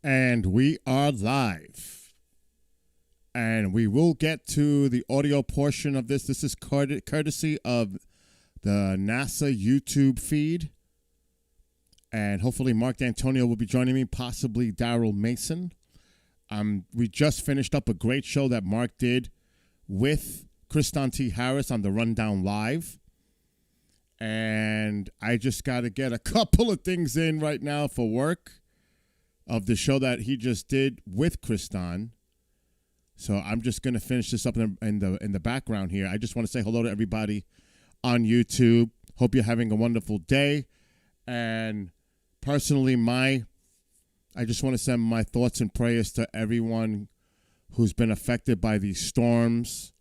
And we are live. And we will get to the audio portion of this. This is courtesy of the NASA YouTube feed. And hopefully Mark D'Antonio will be joining me, possibly Daryl Mason. We just finished up a great show that Mark did with Kriston T. Harris on the Rundown Live. And I just got to get a couple of things in right now for work of the show that he just did with Kriston. So I'm just going to finish this up in the background here. I just want to say hello to everybody on YouTube. Hope you're having a wonderful day. And personally, I just want to send my thoughts and prayers to everyone who's been affected by these storms.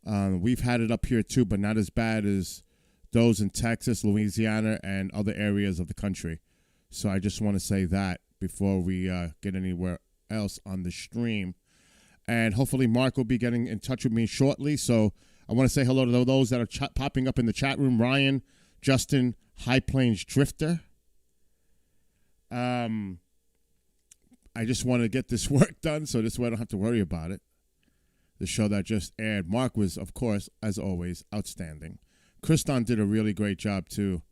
We've had it up here too, but not as bad as those in Texas, Louisiana, and other areas of the country. So I just want to say that before we get anywhere else on the stream. And hopefully Mark will be getting in touch with me shortly. So I want to say hello to those that are popping up in the chat room. Ryan, Justin, High Plains Drifter. I just want to get this work done so this way I don't have to worry about it. The show that just aired. Mark was, of course, as always, outstanding. Kriston did a really great job, too,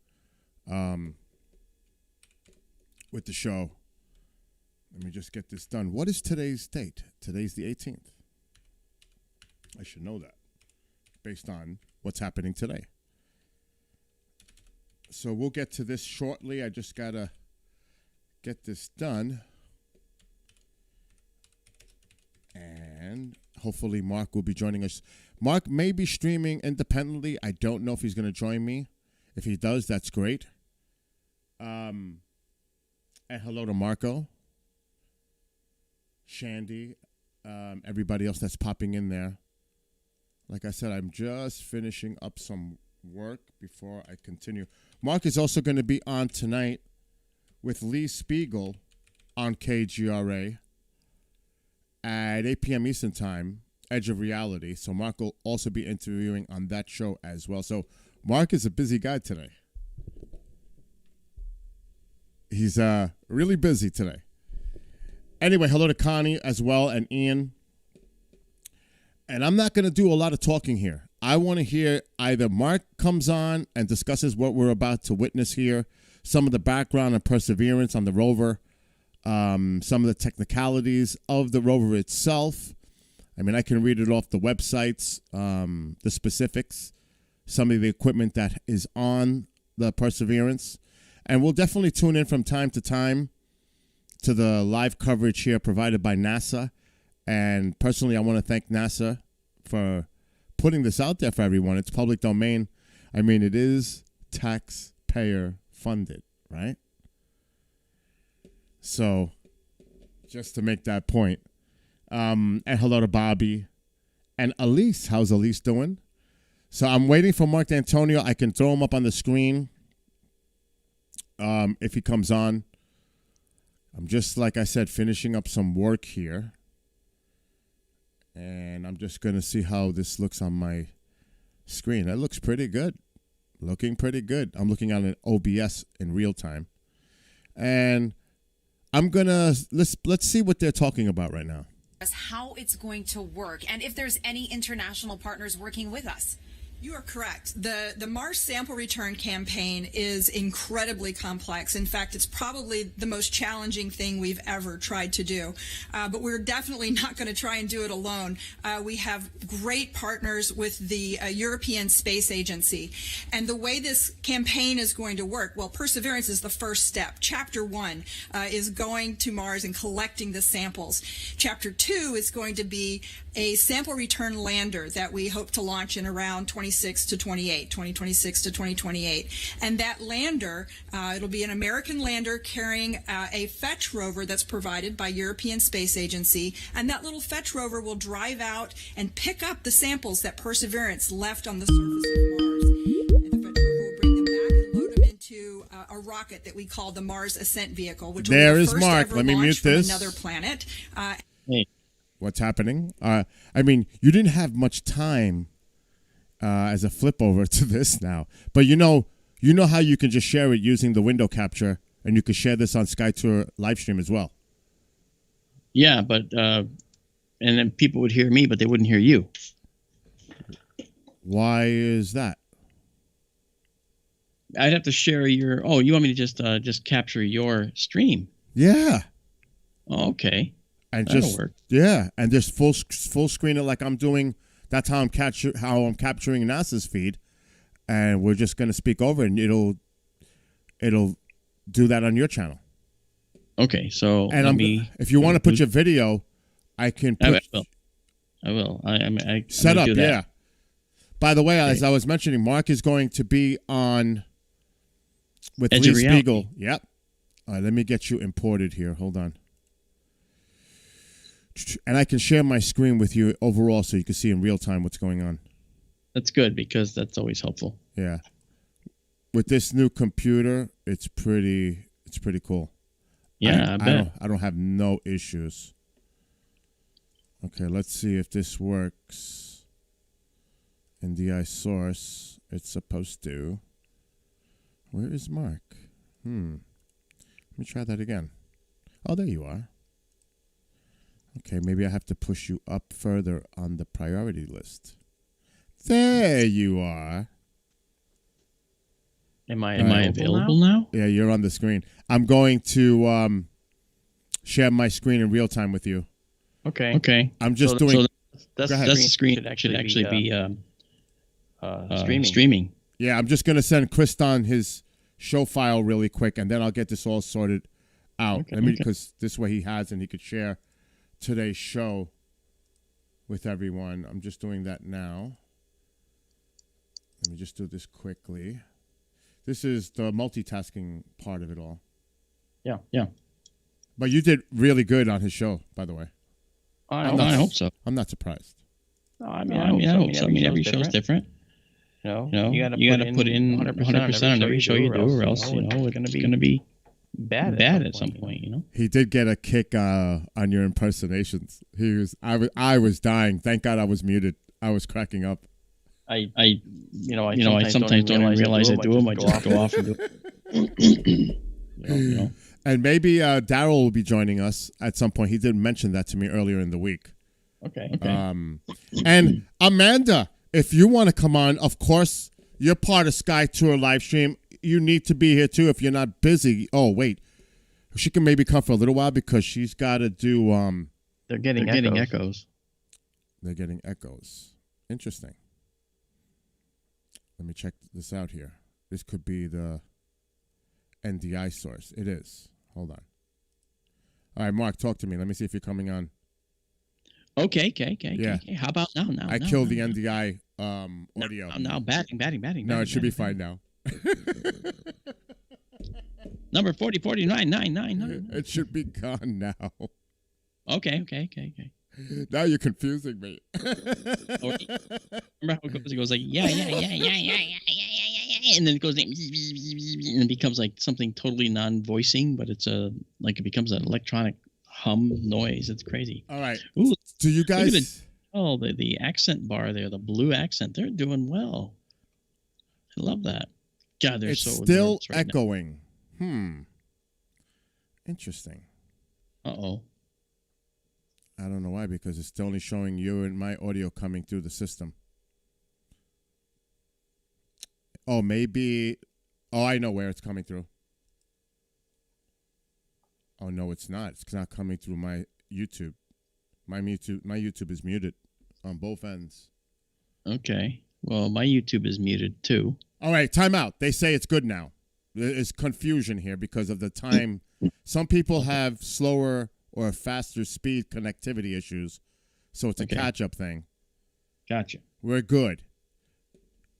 with the show. Let me just get this done. What is today's date? Today's the 18th. I should know that based on what's happening today. So we'll get to this shortly. I just got to get this done. And hopefully Mark will be joining us. Mark may be streaming independently. I don't know if he's going to join me. If he does, that's great. And hello to Marco, Shandy, everybody else that's popping in there. Like I said, I'm just finishing up some work before I continue. Mark is also going to be on tonight with Lee Spiegel on KGRA at 8 p.m. Eastern Time, Edge of Reality. So Mark will also be interviewing on that show as well. So Mark is a busy guy today. He's really busy today. Anyway, hello to Connie as well and Ian. And I'm not going to do a lot of talking here. I want to hear either Mark comes on and discusses what we're about to witness here, some of the background and Perseverance on the rover, some of the technicalities of the rover itself. I mean, I can read it off the websites, the specifics, some of the equipment that is on the Perseverance. And we'll definitely tune in from time to time to the live coverage here provided by NASA. And personally, I want to thank NASA for putting this out there for everyone. It's public domain. I mean, it is taxpayer funded, right? So just to make that point. And hello to Bobby and Elise. How's Elise doing? So I'm waiting for Mark D'Antonio. I can throw him up on the screen if he comes on. I'm just, like I said, finishing up some work here. And I'm just going to see how this looks on my screen. That looks pretty good. Looking pretty good. I'm looking at an OBS in real time. And I'm going to, let's see what they're talking about right now. How it's going to work and if there's any international partners working with us. You are correct. The Mars sample return campaign is incredibly complex. In fact, it's probably the most challenging thing we've ever tried to do. But we're definitely not going to try and do it alone. We have great partners with the European Space Agency. And the way this campaign is going to work, well, Perseverance is the first step. Chapter 1 is going to Mars and collecting the samples. Chapter 2 is going to be a sample return lander that we hope to launch in around 2026 to 2028. And that lander, it'll be an American lander carrying a fetch rover that's provided by European Space Agency. And that little fetch rover will drive out and pick up the samples that Perseverance left on the surface of Mars. And the fetch rover will bring them back and load them into a rocket that we call the Mars Ascent Vehicle, which will be the first Mark. ever Let me launch mute from this. another planet. What's happening? I mean, you didn't have much time as a flip over to this now, but you know how you can just share it using the window capture, and you can share this on SkyTour live stream as well. Yeah, but and then people would hear me, but they wouldn't hear you. Why is that? I'd have to share your. Oh, you want me to just capture your stream? Yeah. Oh, okay. And That'll work. Yeah, and just full screen it like I'm doing. That's how I'm capturing NASA's feed, and we're just gonna speak over, and it'll do that on your channel. Okay, so And if you want to put your video, I can put. I will. I set up. do that. Yeah. By the way, as I was mentioning, Mark is going to be on with Edge Lee of Reality. Spiegel. Yep. All right, let me get you imported here. Hold on. And I can share my screen with you overall so you can see in real time what's going on. That's good because that's always helpful. Yeah. With this new computer, it's pretty cool. Yeah, I bet. I don't have no issues. Okay, let's see if this works. NDI source, it's supposed to. Where is Mark? Let me try that again. Oh, there you are. Okay, maybe I have to push you up further on the priority list. There you are. Am I available now? Yeah, you're on the screen. I'm going to share my screen in real time with you. Okay. I'm just doing. So that's the screen should actually be streaming. Yeah, I'm just gonna send Kriston his show file really quick, and then I'll get this all sorted out. Okay, because this way he has and he could share today's show with everyone. I'm just doing that now. Let me just do this quickly. This is the multitasking part of it all. Yeah. But you did really good on his show, by the way. I hope so. I'm not surprised. No, I hope so. I mean, every show's different. You know, you got to put in 100% on every show you do, or else it's going to be bad at some point. You know. He did get a kick on your impersonations. I was dying. Thank God I was muted. I was cracking up. I sometimes don't even realize I do them. I just go off and do it. You know. And maybe Daryl will be joining us at some point. He did mention that to me earlier in the week. Okay. And Amanda, if you want to come on, of course, you're part of Sky Tour live stream. You need to be here too if you're not busy. Oh, wait. She can maybe come for a little while because she's got to do... They're getting echoes. They're getting echoes. Interesting. Let me check this out here. This could be the NDI source. It is. Hold on. All right, Mark, talk to me. Let me see if you're coming on. Okay. Yeah. How about now? I killed the NDI audio. Now batting. No, it should be fine now. Number 404999. It should be gone now. Okay. Now you're confusing me. Remember how it goes? It goes like yeah, and then it goes and it becomes like something totally non-voicing, but it's it becomes an electronic hum noise. It's crazy. All right. Ooh, do you guys? The accent bar there, the blue accent, they're doing well. I love that. God, they're it's so still right echoing. Interesting. Uh-oh. I don't know why, because it's only showing you and my audio coming through the system. Oh, maybe. Oh, I know where it's coming through. Oh, no, it's not. It's not coming through my YouTube. My YouTube is muted on both ends. Okay. Well, my YouTube is muted too. All right, time out. They say it's good now. There's confusion here because of the time. Some people have slower or faster speed connectivity issues, so it's a catch-up thing. Gotcha. We're good.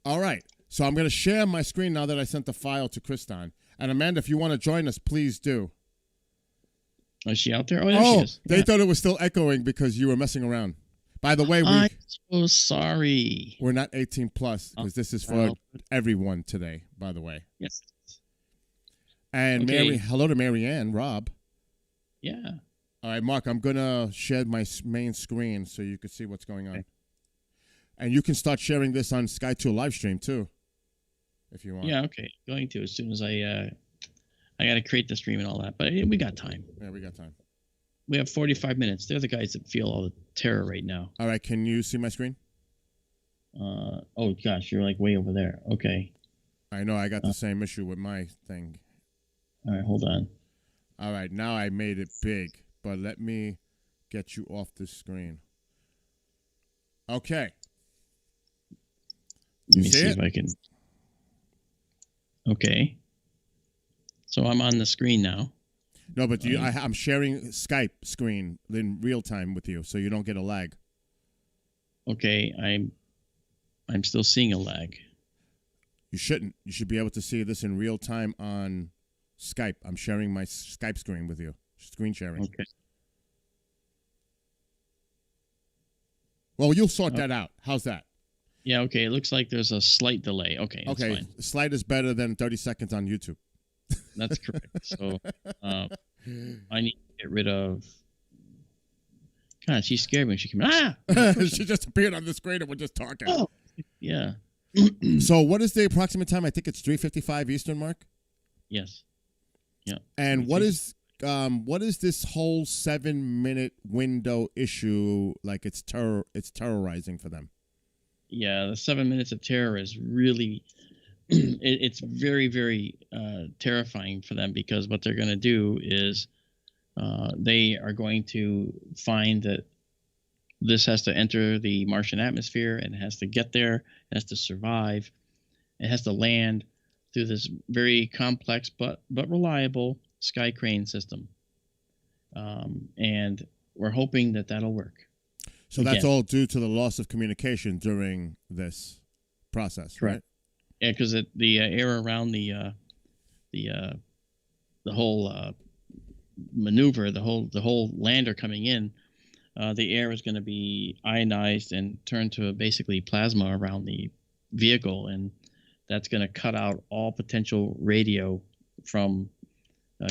All right, so I'm going to share my screen now that I sent the file to Kriston. And Amanda, if you want to join us, please do. Is she out there? Oh, there she is. They thought it was still echoing because you were messing around. By the way, I'm so sorry. We're not 18 plus because this is for everyone today, by the way. Yes. And hello to Marianne, Rob. Yeah. All right, Mark, I'm going to share my main screen so you can see what's going on. Okay. And you can start sharing this on Sky 2 live stream too, if you want. Yeah, okay. Going to as soon as I got to create the stream and all that, but we got time. Yeah, we got time. We have 45 minutes. They're the guys that feel all the terror right now. All right. Can you see my screen? Oh gosh, you're like way over there. Okay. I know. I got the same issue with my thing. All right, hold on. All right. Now I made it big, but let me get you off the screen. Okay. Let me see if I can. Okay. So I'm on the screen now. No, but I'm sharing Skype screen in real time with you, so you don't get a lag. Okay, I'm still seeing a lag. You shouldn't. You should be able to see this in real time on Skype. I'm sharing my Skype screen with you. Screen sharing. Okay. Well, you'll sort that out. How's that? Yeah, okay. It looks like there's a slight delay. Okay, that's fine. Slight is better than 30 seconds on YouTube. That's correct. So I need to get rid of... God, she scared me when she came in. Ah! She just appeared on the screen and we're just talking. Oh, yeah. So what is the approximate time? I think it's 3:55 Eastern, Mark? Yes. Yeah. And what is this whole 7-minute window issue like it's terrorizing for them? Yeah, the 7 minutes of terror is really... it's very, very terrifying for them, because what they're going to do is they are going to find that this has to enter the Martian atmosphere, and it has to get there, it has to survive, it has to land through this very complex but reliable sky crane system. And we're hoping that that'll work. So that's all due to the loss of communication during this process, correct. Right? Yeah, because the air around the whole maneuver, the whole lander coming in, the air is going to be ionized and turned to basically plasma around the vehicle, and that's going to cut out all potential radio from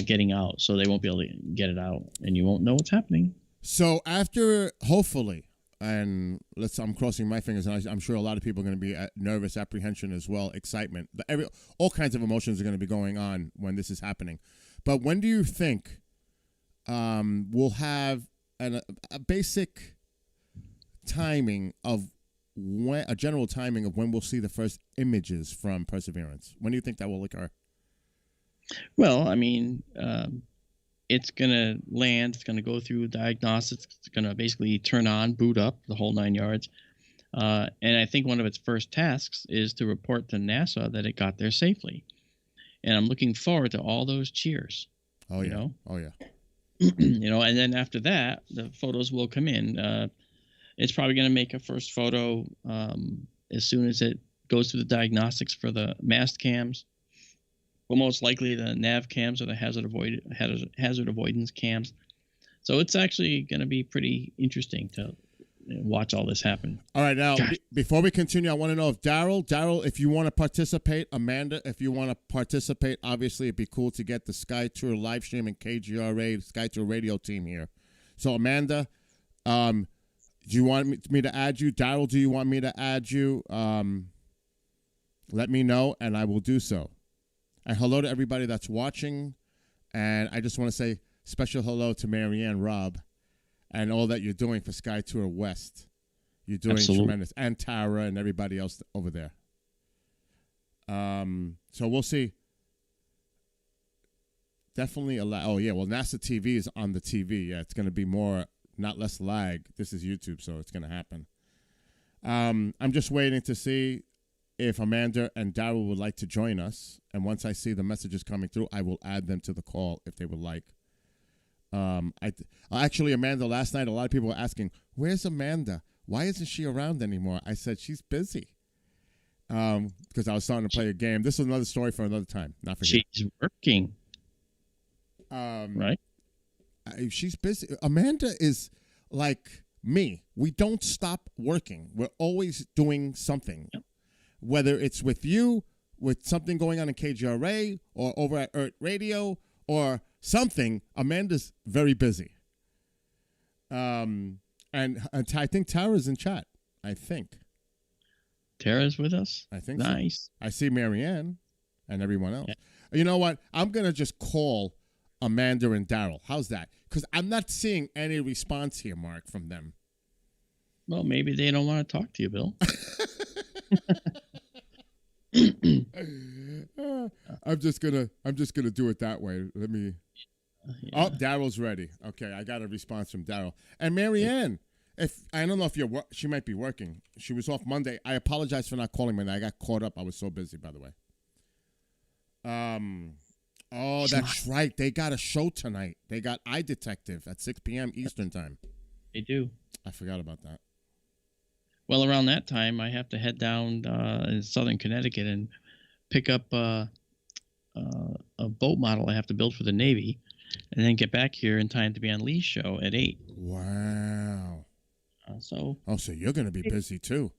getting out, so they won't be able to get it out, and you won't know what's happening. So after, hopefully, and I'm crossing my fingers, and I'm sure a lot of people are going to be nervous, apprehension as well, excitement. All kinds of emotions are going to be going on when this is happening. But when do you think we'll have a basic timing of a general timing of when we'll see the first images from Perseverance? When do you think that will occur? Well, I mean, it's going to land, it's going to go through diagnostics, it's going to basically turn on, boot up, the whole 9 yards. And I think one of its first tasks is to report to NASA that it got there safely. And I'm looking forward to all those cheers. Oh, yeah. You know? Oh, yeah. And then after that, the photos will come in. It's probably going to make a first photo as soon as it goes through the diagnostics for the mast cams. Well, most likely the nav cams or the hazard avoidance cams. So it's actually going to be pretty interesting to watch all this happen. All right, now, before we continue, I want to know if Daryl, if you want to participate, Amanda, if you want to participate, obviously it'd be cool to get the Sky Tour live stream and KGRA Sky Tour radio team here. So, Amanda, do you want me to add you? Daryl, do you want me to add you? Let me know, and I will do so. And hello to everybody that's watching. And I just want to say special hello to Marianne, Rob, and all that you're doing for Sky Tour West. You're doing tremendous. And Tara and everybody else over there. So we'll see. Definitely oh, yeah. Well, NASA TV is on the TV. Yeah, it's going to be more, not less lag. This is YouTube, so it's going to happen. I'm just waiting to see if Amanda and Daryl would like to join us. And once I see the messages coming through, I will add them to the call if they would like. Actually, Amanda, last night, a lot of people were asking, where's Amanda? Why isn't she around anymore? I said, she's busy. Because I was starting to play a game. This is another story for another time. Not for She's working. Right? She's busy. Amanda is like me. We don't stop working. We're always doing something. Yep. Whether it's with you, with something going on in KGRA, or over at Earth Radio, or something, Amanda's very busy. And I think Tara's in chat. I think. Tara's with us? I think nice. So. I see Marianne and everyone else. Yeah. You know what? I'm going to just call Amanda and Daryl. How's that? Because I'm not seeing any response here, Mark, from them. Well, maybe they don't want to talk to you, Bill. I'm just gonna do it that way. Let me. Yeah. Oh, Daryl's ready. Okay, I got a response from Daryl and Marianne. If I don't know if she might be working. She was off Monday. I apologize for not calling Monday. I got caught up. I was so busy, by the way. Oh, that's right. They got a show tonight. They got I Detective at 6 p.m. Eastern time. They do. I forgot about that. Well, around that time, I have to head down in southern Connecticut and pick up a boat model I have to build for the Navy, and then get back here in time to be on Lee's show at 8. Wow. So you're going to be busy too.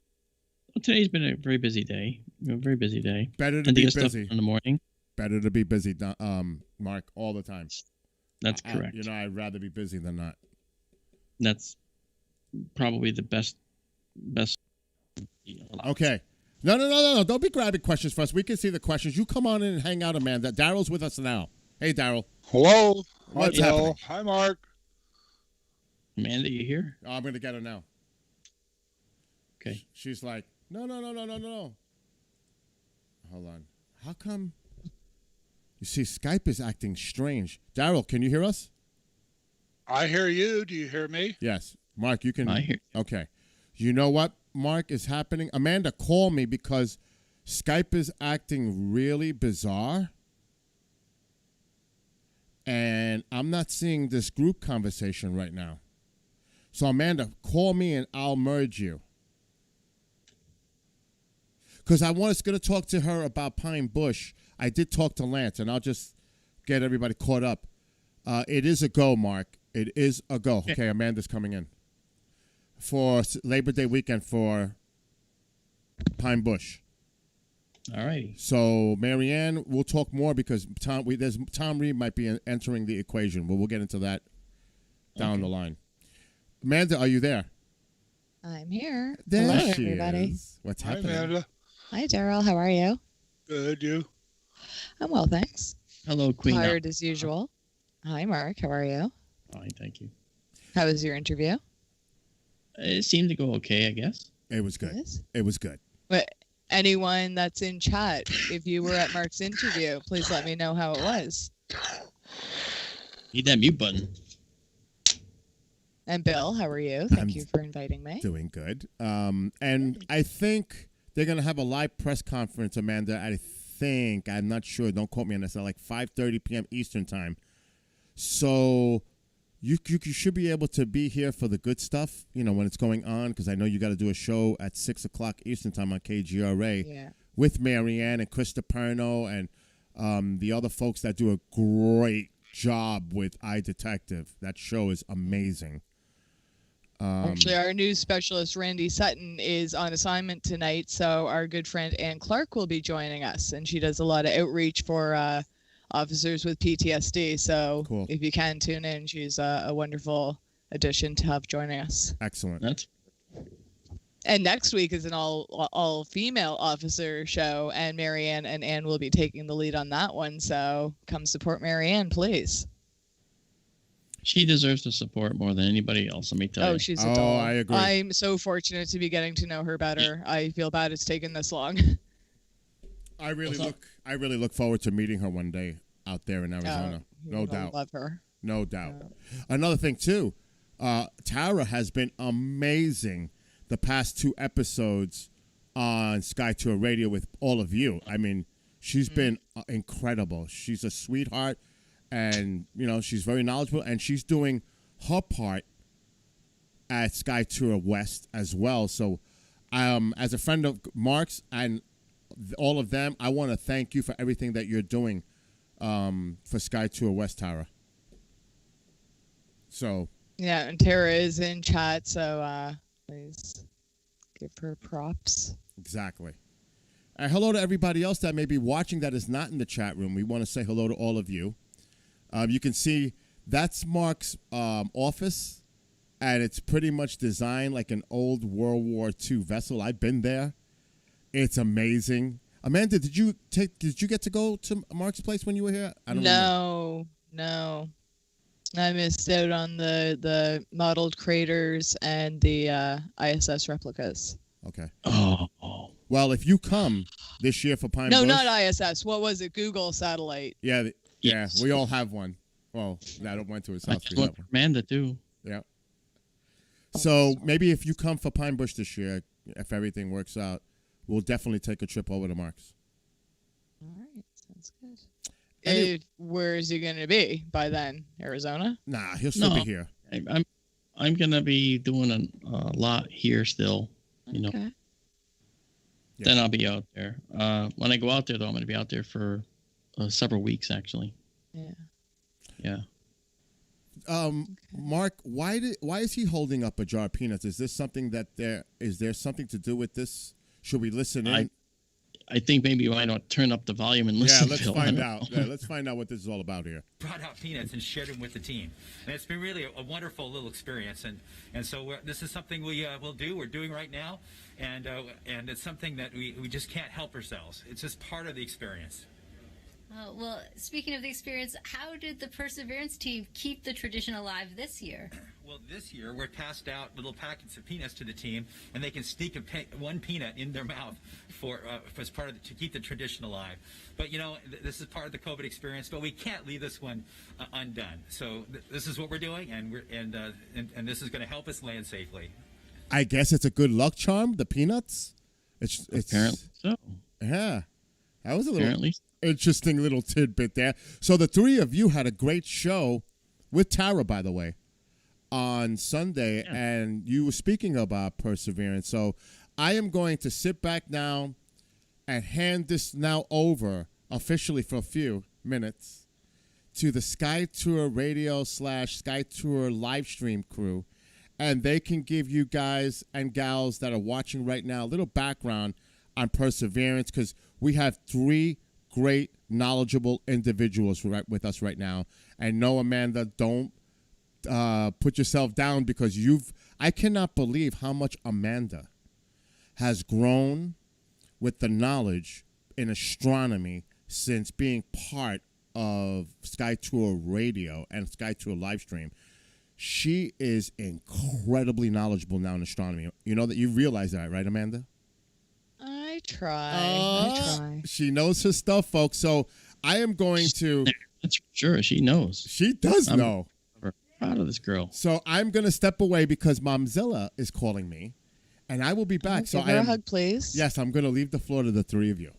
Well, today's been a very busy day. Better to be stuff busy in the morning. Better to be busy, Mark, all the time. That's correct. I'd rather be busy than not. That's probably the best. Okay. No. Don't be grabbing questions for us. We can see the questions. You come on in and hang out, Amanda. Daryl's with us now. Hey, Daryl. Hello. What's Hi, Bill. happening? Hi, Mark. Amanda, you here? Oh, I'm going to get her now. Okay. She's like, no. Hold on. How come? You see, Skype is acting strange. Daryl, can you hear us? I hear you. Do you hear me? Yes. Mark, you can. I hear you. Okay. You know what, Mark, is happening? Amanda, call me because Skype is acting really bizarre. And I'm not seeing this group conversation right now. So, Amanda, call me and I'll merge you. Because I was going to talk to her about Pine Bush. I did talk to Lance, and I'll just get everybody caught up. It is a go, Mark. It is a go. Okay, Amanda's coming in. For Labor Day weekend for Pine Bush. All righty. So, Marianne, we'll talk more because Tom Reed might be entering the equation. But we'll get into that down the line. Amanda, are you there? I'm here. There Hello, she everybody. is. What's Hi, happening? Amanda. Hi, Daryl. How are you? Good, you? I'm well, thanks. Hello, Queen. Tired as usual. Hi, Mark. How are you? Fine, thank you. How was your interview? It seemed to go okay, I guess. It was good. Yes. It was good. But anyone that's in chat, if you were at Mark's interview, please let me know how it was. Need that mute button. And Bill, how are you? Thank you for inviting me. Doing good. And I think they're going to have a live press conference, Amanda. I'm not sure. Don't quote me on this. At like 5:30 p.m. Eastern time. So you should be able to be here for the good stuff, when it's going on, because I know you got to do a show at 6 o'clock Eastern time on KGRA with Marianne and Krista Perno and the other folks that do a great job with I Detective. That show is amazing. Actually, our news specialist, Randy Sutton, is on assignment tonight, so our good friend Ann Clark will be joining us, and she does a lot of outreach for officers with PTSD, so cool. If you can tune in, she's a wonderful addition to have joining us. Excellent. And next week is an all-female officer show, and Marianne and Ann will be taking the lead on that one, so come support Marianne, please. She deserves the support more than anybody else, let me tell you. Oh, she's a doll. I agree. I'm so fortunate to be getting to know her better. I feel bad it's taken this long. I really look forward to meeting her one day out there in Arizona. No doubt. Love her. No doubt. Another thing too, Tara has been amazing the past 2 episodes on Sky Tour Radio with all of you. I mean, she's been incredible. She's a sweetheart, and she's very knowledgeable, and she's doing her part at Sky Tour West as well. So, as a friend of Mark's and all of them, I want to thank you for everything that you're doing for Sky Tour West, Tara. So yeah, and Tara is in chat, so please give her props. Exactly. And hello to everybody else that may be watching that is not in the chat room. We want to say hello to all of you. You can see that's Mark's office, and it's pretty much designed like an old World War II vessel. I've been there. It's amazing. Amanda, did you get to go to Mark's place when you were here? I don't know. No. I missed out on the modeled craters and the ISS replicas. Okay. Oh. Well, if you come this year for Pine No, Bush, not ISS. What was it? Google satellite. yeah, Yes. we all have one. Well, that went to his I house. just We want have one. Amanda too. Yeah. So maybe if you come for Pine Bush this year, if everything works out, we'll definitely take a trip over to Mark's. All right, sounds good. Any- Where is he going to be by then? Arizona? Nah, he'll still be here. I'm gonna be doing a lot here still. You know. Okay. Yeah. Then I'll be out there. When I go out there, though, I'm going to be out there for several weeks, actually. Yeah. Mark, why is he holding up a jar of peanuts? Is this something is there something to do with this? Should we listen in? I think maybe why not turn up the volume and Yeah, listen. let's Phil. find out. Yeah, let's find out what this is all about here. Brought out peanuts and shared them with the team, and it's been really a wonderful little experience. And so this is something we will do. We're doing right now, and it's something that we just can't help ourselves. It's just part of the experience. Well, speaking of the experience, how did the Perseverance team keep the tradition alive this year? Well, this year we're passed out little packets of peanuts to the team, and they can sneak one peanut in their mouth as part of to keep the tradition alive. But this is part of the COVID experience. But we can't leave this one undone. So this is what we're doing, and this is going to help us land safely. I guess it's a good luck charm. The peanuts. It's Apparently so. Yeah, that was a little Apparently. interesting little tidbit there. So the three of you had a great show with Tara, by the way, on Sunday, and you were speaking about Perseverance. So I am going to sit back now and hand this now over officially for a few minutes to the Sky Tour Radio / Sky Tour live stream crew, and they can give you guys and gals that are watching right now a little background on Perseverance, because we have three great, knowledgeable individuals with us right now. And no, Amanda, don't put yourself down, because I cannot believe how much Amanda has grown with the knowledge in astronomy since being part of Sky Tour Radio and Sky Tour Livestream. She is incredibly knowledgeable now in astronomy. You know that you realize that, right, Amanda? I try. She knows her stuff, folks. So I am going to. That's for sure. She knows. She does know. I'm proud of this girl. So I'm going to step away because Momzilla is calling me, and I will be back. So Give her a hug, please. Yes, I'm going to leave the floor to the three of you.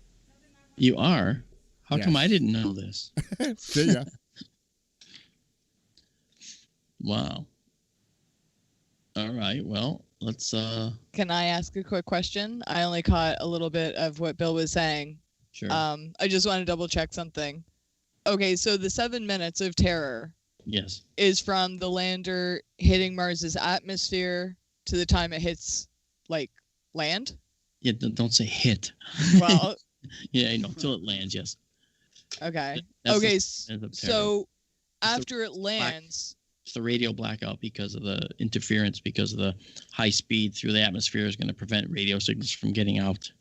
You are? How Yes. come I didn't know this? See ya. Wow. All right. Well, let's. Can I ask a quick question? I only caught a little bit of what Bill was saying. Sure. I just want to double check something. Okay, so the 7 minutes of terror Yes. is from the lander hitting Mars's atmosphere to the time it hits, land? Yeah. Don't say hit. Well, Yeah. Till it lands. Yes. okay. That's Okay, the end of terror. so after it lands, It's the radio blackout because of the interference, because of the high speed through the atmosphere is going to prevent radio signals from getting out.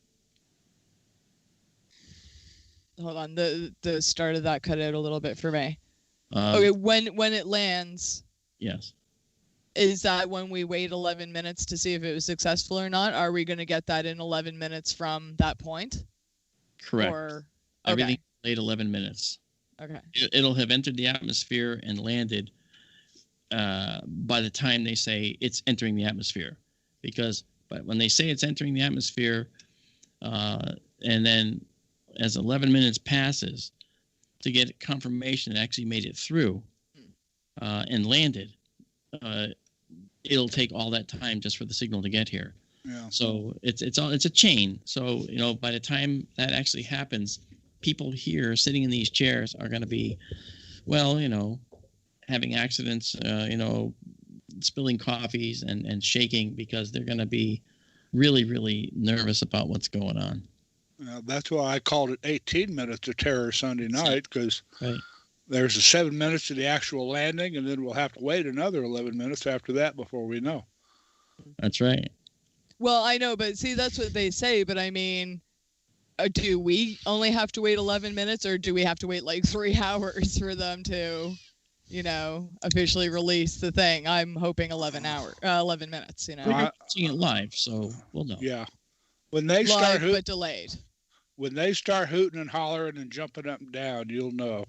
hold on, the start of that cut out a little bit for me. Um, Okay, when it lands, Yes. is that when we wait 11 minutes to see if it was successful or not? Are we going to get that in 11 minutes from that point? Correct. Or, Everything delayed 11 minutes. Okay. It'll have entered the atmosphere and landed by the time they say it's entering the atmosphere. But when they say it's entering the atmosphere, and then as 11 minutes passes, to get confirmation it actually made it through and landed, it'll take all that time just for the signal to get here. Yeah. So it's a chain. So by the time that actually happens, people here sitting in these chairs are going to be, having accidents, spilling coffees and shaking because they're going to be really, really nervous about what's going on. That's why I called it 18 minutes of terror Sunday night, because Right. there's a 7 minutes to the actual landing, and then we'll have to wait another 11 minutes after that before we know. That's right. Well, I know, but see, that's what they say. But I mean, do we only have to wait 11 minutes, or do we have to wait 3 hours for them to officially release the thing. I'm hoping 11 minutes. We're watching it live, so we'll know. Yeah. When they live but delayed. When they start hooting and hollering and jumping up and down, you'll know.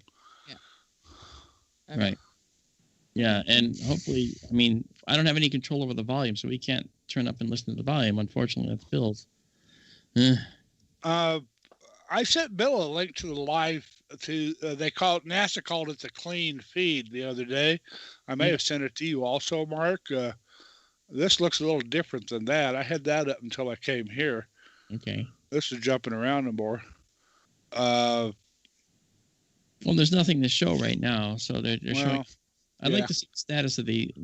Yeah. Okay. Right. Yeah, and hopefully, I mean, I don't have any control over the volume, so we can't turn up and listen to the volume. Unfortunately, that's Bill's. I sent Bill a link to the live NASA called it the clean feed the other day. I may have sent it to you also, Mark. This looks a little different than that. I had that up until I came here. Okay. This is jumping around no more. Well, there's nothing to show right now, so they're showing. I'd like to see the status of the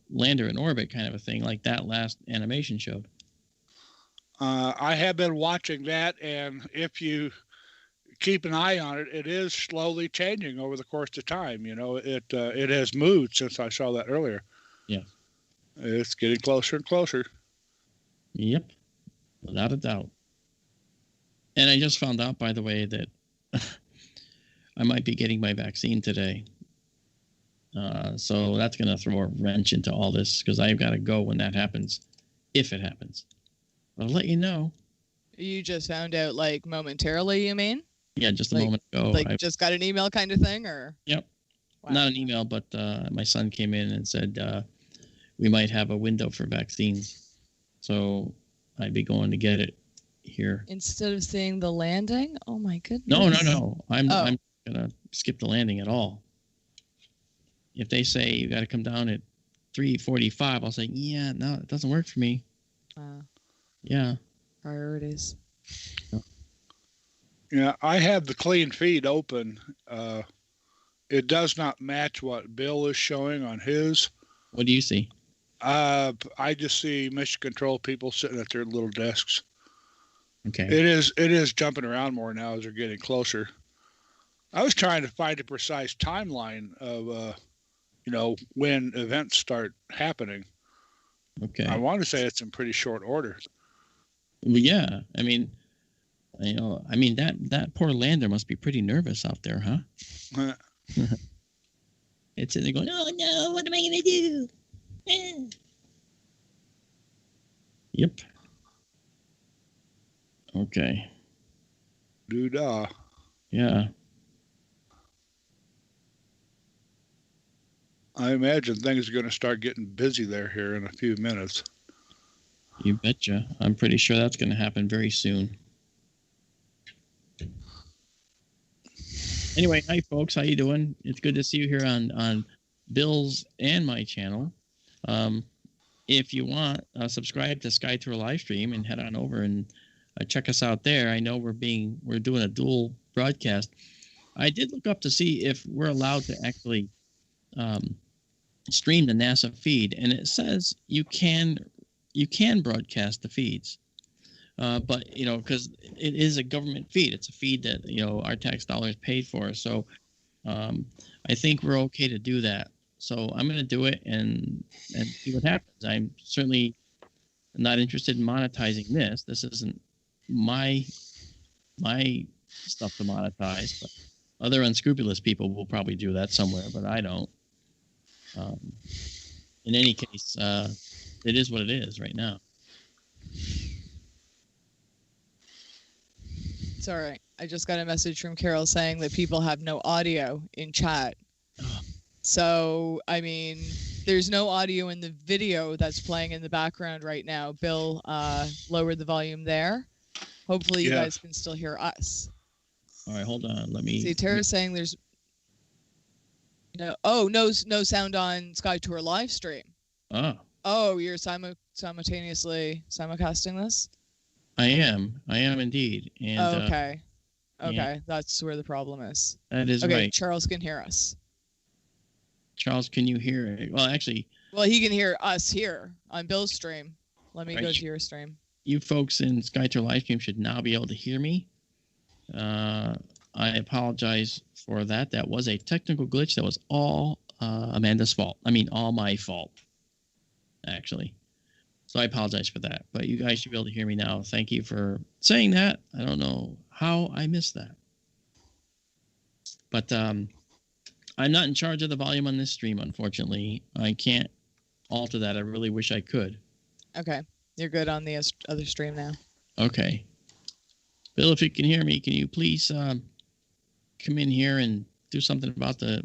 lander in orbit, kind of a thing, like that last animation showed. I have been watching that, and if you keep an eye on it, it is slowly changing over the course of time. It has moved since I saw that earlier. Yeah. It's getting closer and closer. Yep. Without a doubt. And I just found out, by the way, that I might be getting my vaccine today. So that's going to throw a wrench into all this because I've got to go when that happens, if it happens. I'll let you know. You just found out, like, momentarily, you mean? Yeah, just a moment ago. Like, just got an email kind of thing, or? Yep. Wow. Not an email, but my son came in and said we might have a window for vaccines. So I'd be going to get it here. Instead of seeing the landing? Oh, my goodness. No. I'm going to skip the landing at all. If they say you got to come down at 3:45, I'll say, yeah, no, it doesn't work for me. Yeah. Priorities. Yeah, I have the clean feed open. It does not match what Bill is showing on his. What do you see? I just see mission control people sitting at their little desks. Okay. It is jumping around more now as they're getting closer. I was trying to find a precise timeline of when events start happening. Okay. I want to say it's in pretty short order. Well, yeah. I mean, that poor lander must be pretty nervous out there, huh? It's in there going, oh no, what am I going to do? Yep. Okay. Doo-dah. Yeah. I imagine things are going to start getting busy there here in a few minutes. You betcha. I'm pretty sure that's going to happen very soon. Anyway, hi folks, how you doing? It's good to see you here on Bill's and my channel. If you want, subscribe to Sky Tour Livestream and head on over and check us out there. I know we're doing a dual broadcast. I did look up to see if we're allowed to actually stream the NASA feed, and it says you can broadcast the feeds, but because it is a government feed, it's a feed that our tax dollars paid for. So I think we're okay to do that. So I'm going to do it and see what happens. I'm certainly not interested in monetizing this. This isn't my stuff to monetize, but other unscrupulous people will probably do that somewhere, but I don't. In any case, it is what it is right now. It's all right. I just got a message from Carol saying that people have no audio in chat. So, I mean, there's no audio in the video that's playing in the background right now. Bill lowered the volume there. Hopefully you guys can still hear us. All right, hold on. Let me see. Tara's saying there's no sound on Sky Tour live stream. Oh, you're simultaneously simulcasting this? I am indeed. And okay. That's where the problem is. That is okay, right. Charles can hear us. Charles, can you hear it? Well, actually. Well, he can hear us here on Bill's stream. Let me go to your stream. You folks in Sky Tour Livestream should now be able to hear me. I apologize for that. That was a technical glitch. That was all Amanda's fault. I mean, all my fault, actually. So I apologize for that. But you guys should be able to hear me now. Thank you for saying that. I don't know how I missed that. But I I'm not in charge of the volume on this stream, unfortunately. I can't alter that. I really wish I could. Okay. You're good on the other stream now. Okay. Bill, if you can hear me, can you please come in here and do something about the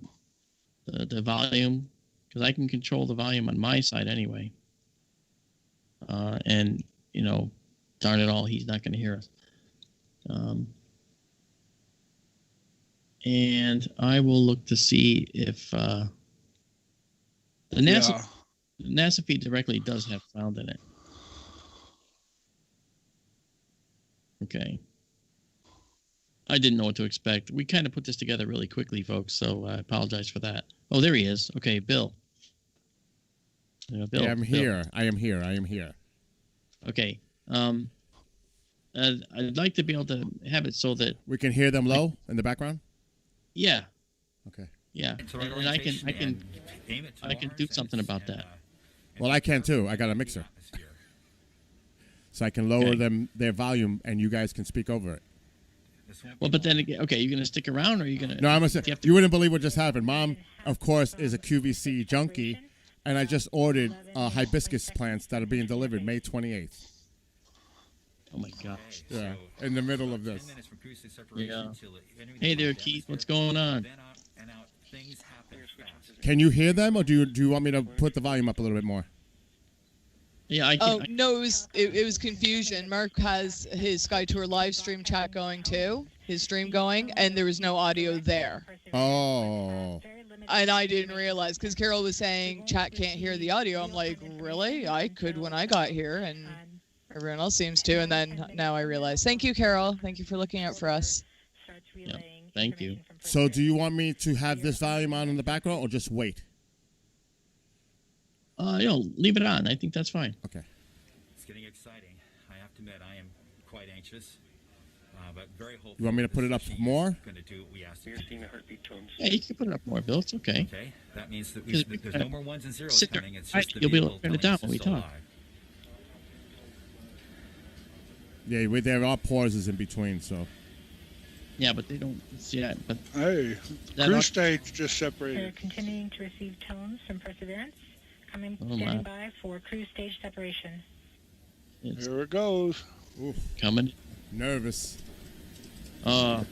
volume? Because I can control the volume on my side anyway. And, you know, darn it all, he's not going to hear us. And I will look to see if the NASA feed directly does have sound in it. Okay. I didn't know what to expect. We kind of put this together really quickly, folks, so I apologize for that. Oh, there he is. Okay, Bill. Bill. Yeah, I'm here. I am here. Okay. I'd like to be able to have it so that we can hear them low in the background. Yeah. Okay. Yeah, and I can do something about that. Well, I can too. I got a mixer, so I can lower their volume, and you guys can speak over it. Well, but then again, okay, you're gonna stick around, or are you gonna? No, I'm gonna say you wouldn't believe what just happened. Mom, of course, is a QVC junkie, and I just ordered hibiscus plants that are being delivered May 28th. Oh my gosh! Yeah, in the middle of this. Yeah. Hey there, Keith. What's going on? Can you hear them, or do you want me to put the volume up a little bit more? Yeah, I can. Oh, no, it was confusion. Mark has his Sky Tour live stream chat going too, his stream going, and there was no audio there. Oh. And I didn't realize, because Carol was saying chat can't hear the audio. I'm like, really? I could when I got here, and everyone else seems to, and then now I realize. Thank you, Carol. Thank you for looking out for us. Yeah, thank you. So do you want me to have this volume on in the background, or just wait? Leave it on. I think that's fine. Okay. It's getting exciting. I have to admit, I am quite anxious, but very hopeful. You want me to put it up more? Going to do what we asked. You're seeing the heartbeat tones. Yeah, you can put it up more, Bill. It's okay. Okay. That means that there's no more ones and zeros coming. It's just the you'll be able to vehicle turn it down telling when we us it's talk. alive. Yeah, there are pauses in between, so. Yeah, but they don't. Yeah, but. Hey, cruise stage just separated. We're continuing to receive tones from Perseverance. Standing by for cruise stage separation. Here it goes. Oof. Coming. Nervous. You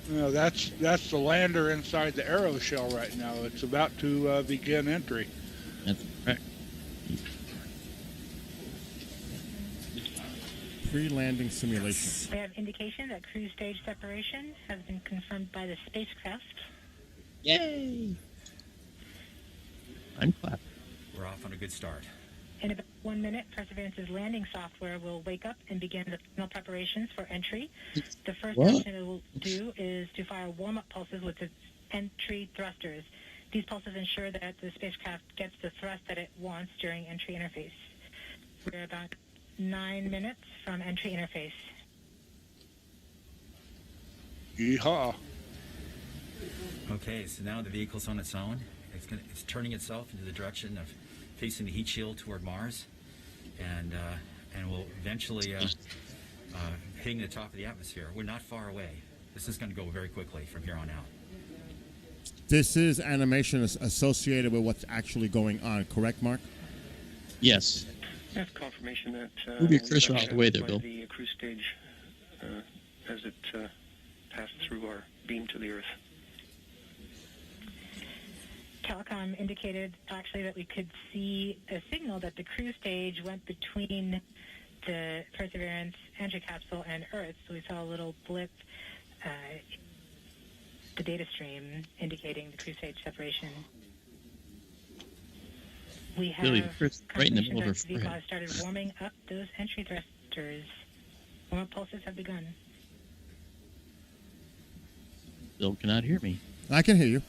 know, that's the lander inside the aeroshell right now. It's about to begin entry. That's correct. Pre-landing simulation. We have indication that cruise stage separation has been confirmed by the spacecraft. Yay! I'm clapping. We're off on a good start. In about 1 minute, Perseverance's landing software will wake up and begin the final preparations for entry. The first thing it will do is to fire warm-up pulses with its entry thrusters. These pulses ensure that the spacecraft gets the thrust that it wants during entry interface. We're about 9 minutes from entry interface. Yeehaw. Okay, so now the vehicle's on its own. It's turning itself into the direction of facing the heat shield toward Mars, and will eventually hitting the top of the atmosphere. We're not far away. This is going to go very quickly from here on out. This is animation associated with what's actually going on, correct, Mark? Yes. That's confirmation that move your cursor out of the way there, Bill. The cruise stage as it passed through our beam to the Earth. Telecom indicated actually that we could see a signal that the cruise stage went between the Perseverance entry capsule and Earth. So we saw a little blip, the data stream indicating the cruise stage separation. We have Really, right in the middle of her confirmation that the vehicle forehead. has started warming up those entry thrusters. Warm-up pulses have begun. Bill cannot hear me. I can hear you.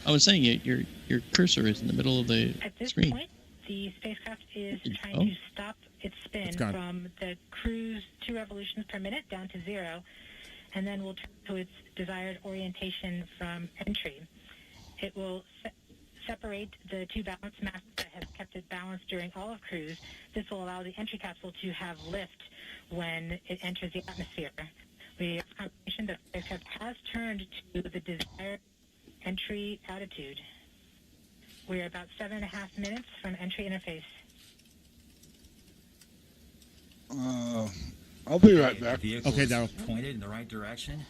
I was saying your cursor is in the middle of the At this screen. point, the spacecraft is trying Oh. to stop its spin It's gone. from the cruise 2 revolutions per minute down to 0, and then will turn to its desired orientation from entry. It will separate the 2 balance masses that have kept it balanced during all of cruise. This will allow the entry capsule to have lift when it enters the atmosphere. We have confirmation that the spacecraft has turned to the desired entry altitude. We are about 7.5 minutes from entry interface. I'll be right back. The vehicle Okay, is Darryl. pointed in the right direction.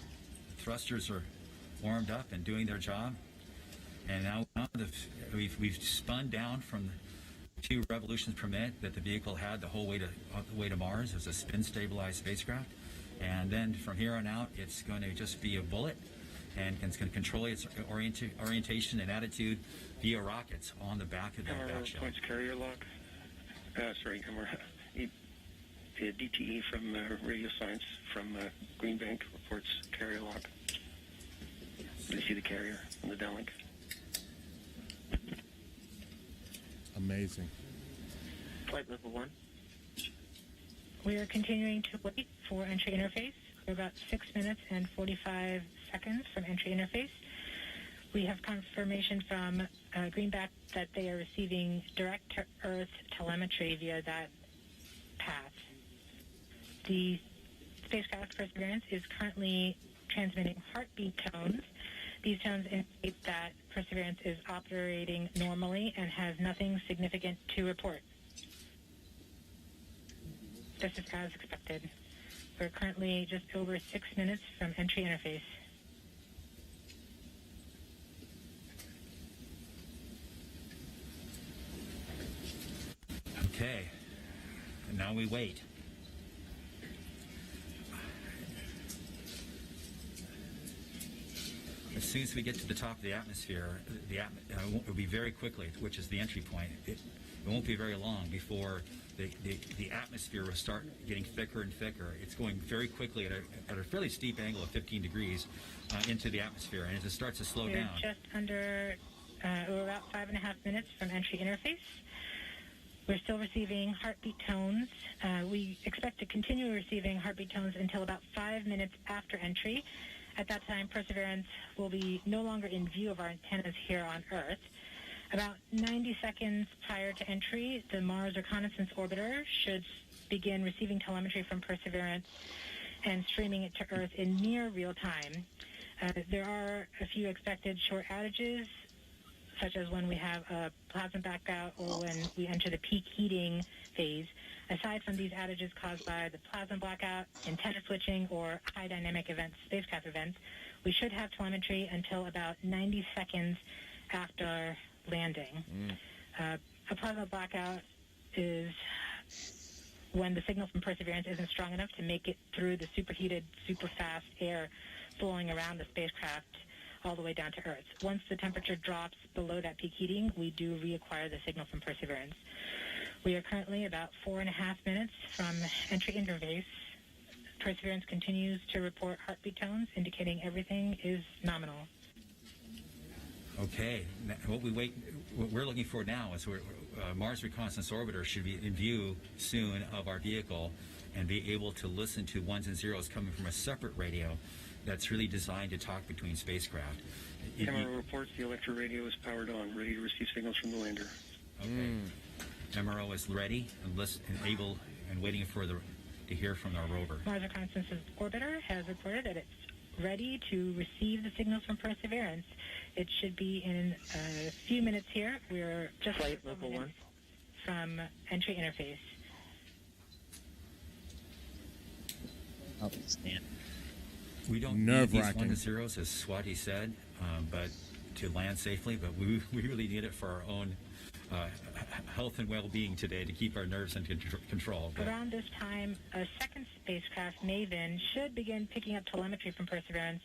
The thrusters are warmed up and doing their job. And now we've spun down from the 2 revolutions per minute that the vehicle had the whole way to Mars as a spin-stabilized spacecraft. And then from here on out, it's going to just be a bullet, and it's going to control its orientation and attitude via rockets on the back of the back shell. Points carrier lock. The DTE from Radio Science from Green Bank reports carrier lock. Do you see the carrier on the downlink? Amazing. Flight level 1. We are continuing to wait for entry interface. We're about 6 minutes and 45 seconds from entry interface. We have confirmation from Greenback that they are receiving direct-to-Earth telemetry via that path. The spacecraft Perseverance is currently transmitting heartbeat tones. These tones indicate that Perseverance is operating normally and has nothing significant to report. This is as expected. We're currently just over 6 minutes from entry interface. Okay, and now we wait. As soon as we get to the top of the atmosphere, it will be very quickly, which is the entry point. It won't be very long before the atmosphere will start getting thicker and thicker. It's going very quickly at a fairly steep angle of 15 degrees into the atmosphere, and as it starts to slow down. We're just under, we're about 5.5 minutes from entry interface. We're still receiving heartbeat tones. We expect to continue receiving heartbeat tones until about 5 minutes after entry. At that time, Perseverance will be no longer in view of our antennas here on Earth. About 90 seconds prior to entry, the Mars Reconnaissance Orbiter should begin receiving telemetry from Perseverance and streaming it to Earth in near real time. There are a few expected short outages, such as when we have a plasma blackout or when we enter the peak heating phase. Aside from these outages caused by the plasma blackout, antenna switching, or high dynamic events, spacecraft events, we should have telemetry until about 90 seconds after landing. A plasma blackout is when the signal from Perseverance isn't strong enough to make it through the superheated, super fast air flowing around the spacecraft all the way down to Earth. Once the temperature drops below that peak heating, we do reacquire the signal from Perseverance. We are currently about 4.5 minutes from entry interface. Perseverance continues to report heartbeat tones, indicating everything is nominal. Okay, what we're looking for now is Mars Reconnaissance Orbiter should be in view soon of our vehicle and be able to listen to ones and zeros coming from a separate radio that's really designed to talk between spacecraft. MRO reports the electro radio is powered on, ready to receive signals from the lander. Okay. MRO is ready and able and waiting for to hear from our rover. Mars Reconnaissance Orbiter has reported that it's ready to receive the signals from Perseverance. It should be in a few minutes here. We're just Flight level 1 from entry interface. I'll stand. We don't need these ones and zeros, as Swati said, but to land safely. But we really need it for our own health and well-being today to keep our nerves under control. But around this time, a second spacecraft, Maven, should begin picking up telemetry from Perseverance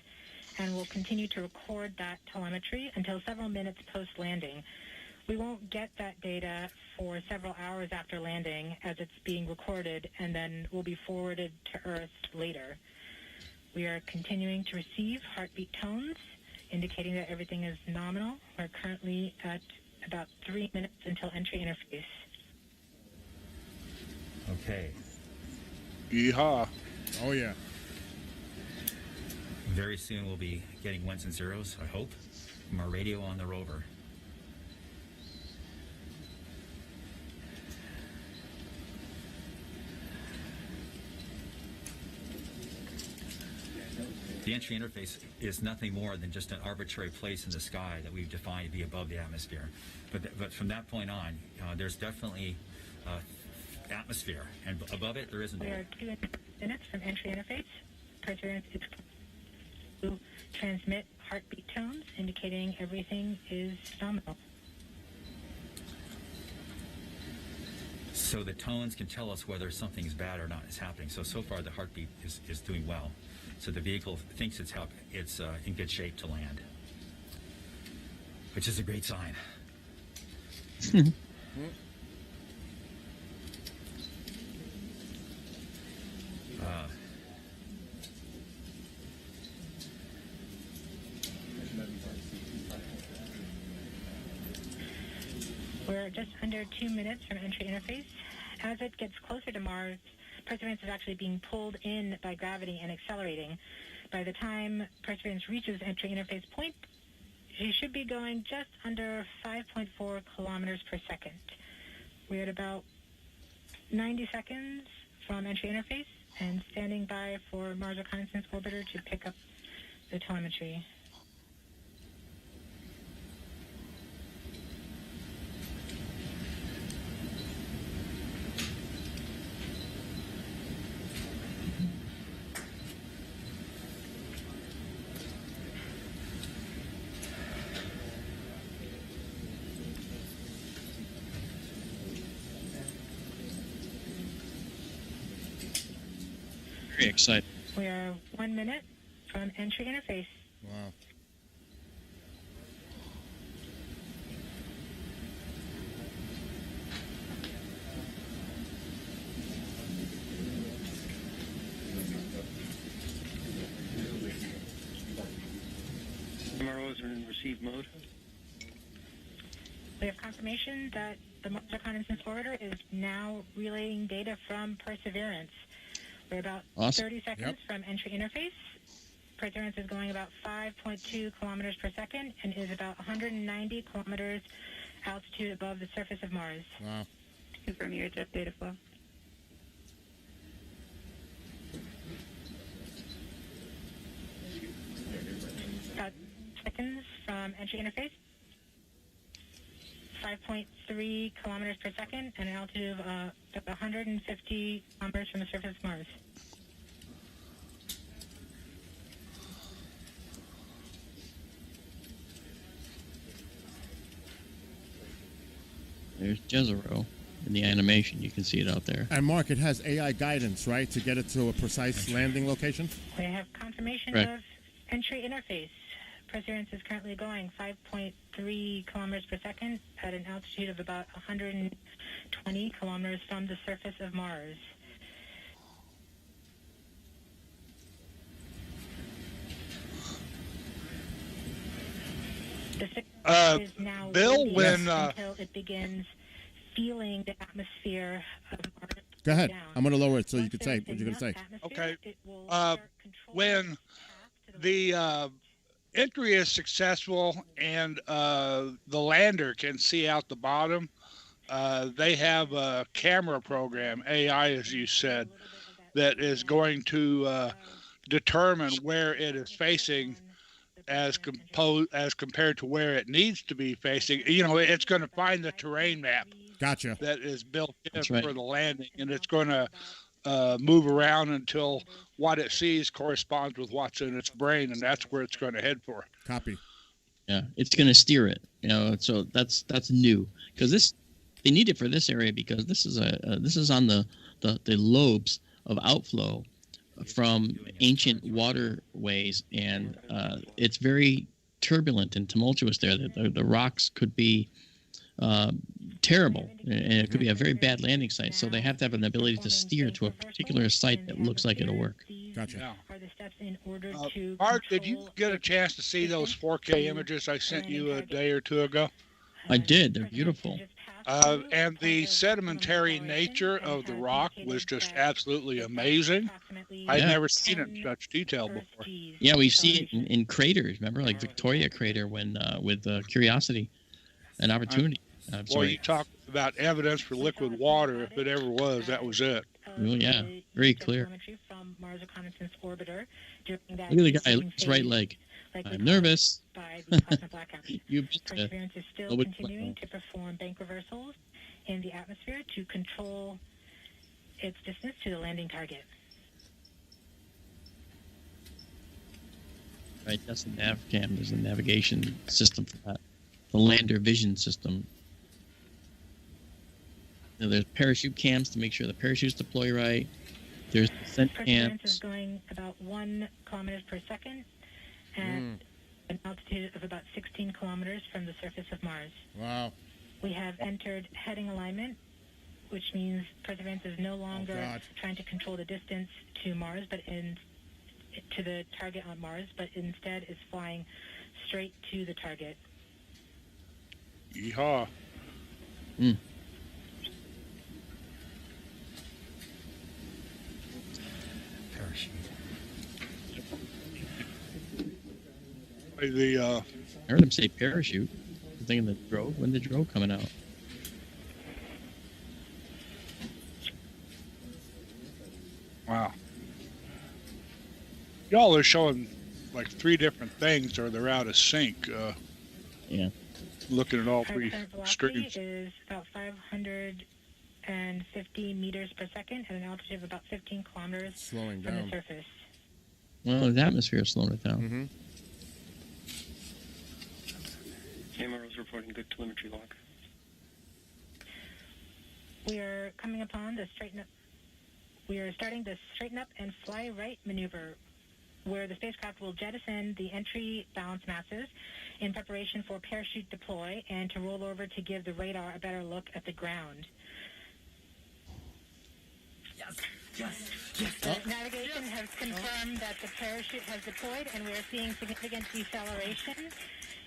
and will continue to record that telemetry until several minutes post-landing. We won't get that data for several hours after landing as it's being recorded and then will be forwarded to Earth later. We are continuing to receive heartbeat tones, indicating that everything is nominal. We're currently at about 3 minutes until entry interface. Okay. Yeehaw. Oh, yeah. Very soon we'll be getting ones and zeros, I hope, from our radio on the rover. The entry interface is nothing more than just an arbitrary place in the sky that we've defined to be above the atmosphere. But from that point on, there's definitely atmosphere, and above it there isn't. We are 2 minutes from entry interface. Perseverance is to transmit heartbeat tones, indicating everything is nominal. So the tones can tell us whether something's bad or not is happening. So far the heartbeat is doing well. So the vehicle thinks it's in good shape to land, which is a great sign. We're just under 2 minutes from entry interface. As it gets closer to Mars, Perseverance is actually being pulled in by gravity and accelerating. By the time Perseverance reaches entry interface point, she should be going just under 5.4 kilometers per second. We're at about 90 seconds from entry interface and standing by for Mars Reconnaissance Orbiter to pick up the telemetry. Very excited. We are 1 minute from entry interface. Wow. MROs are in receive mode. We have confirmation that the Mars Reconnaissance Orbiter is now relaying data from Perseverance. We're about 30 seconds from entry interface. Perseverance is going about 5.2 kilometers per second and is about 190 kilometers altitude above the surface of Mars. Wow. Confirm your jet data flow. About seconds from entry interface. 5.3 kilometers per second and an altitude of about 150 kilometers from the surface of Mars. There's Jezero in the animation. You can see it out there. And Mark, it has AI guidance, right, to get it to a precise landing location? We have confirmation Right. of entry interface. Perseverance is currently going 5.3 kilometers per second at an altitude of about 120 kilometers from the surface of Mars. The signal is now Bill, radiant when until it begins feeling the atmosphere of Mars. Go ahead. down. I'm going to lower it so you Once can there's say what you're going to say. enough atmosphere, Okay. it will Uh, start controlling when the path to the entry is successful and the lander can see out the bottom, they have a camera program, AI as you said, that is going to determine where it is facing as compared to where it needs to be facing. You know, it's going to find the terrain map Gotcha. that is built in That's right. for the landing, and it's going to move around until what it sees corresponds with what's in its brain, and that's where it's going to head for. Copy. Yeah, it's going to steer it. You know, so that's new because they need it for this area because this is on the lobes of outflow from ancient waterways, and it's very turbulent and tumultuous there. The rocks could be terrible, and it could be a very bad landing site. So they have to have an ability to steer to a particular site that looks like it'll work. Gotcha. Yeah. are the steps in order to Mark, did you control get a chance to see those 4K images I sent you a day or two ago? I did. They're beautiful. And the sedimentary nature of the rock was just absolutely amazing. I'd Yeah. never seen it in such detail before. Yeah, we see it in craters. Remember, like Victoria Crater when with Curiosity and Opportunity. I'm Boy, sorry. you talk about evidence for liquid water. If it ever was, that was it. Well, yeah, very clear. From Mars Reconnaissance Orbiter during that. Look at the guy, his right leg. I'm nervous. By the plasma blackout. You Perseverance is still continuing to perform bank reversals in the atmosphere to control its distance to the landing target. Right, that's the nav cam. There's a navigation system for that. The lander vision system. Now, there's parachute cams to make sure the parachutes deploy right. There's descent Perseverance cams. is going about 1 kilometers per second at an altitude of about 16 kilometers from the surface of Mars. Wow. We have entered heading alignment, which means Perseverance is no longer trying to control the distance to Mars, but to the target on Mars, but instead is flying straight to the target. Yeehaw. Parachute. I heard him say parachute. I'm thinking the drone. When the drone coming out? Wow. Y'all are showing like 3 different things, or they're out of sync. Yeah. Looking at all Current 3 velocity streams. is about 550 meters per second at an altitude of about 15 kilometers Slowing from down. the surface. Well, the atmosphere is slowing it down. Mm-hmm. MRO's reporting good telemetry log. We are coming upon the straighten up. We are starting the straighten up and fly right maneuver, where the spacecraft will jettison the entry balance masses in preparation for parachute deploy and to roll over to give the radar a better look at the ground. The navigation has confirmed that the parachute has deployed, and we are seeing significant deceleration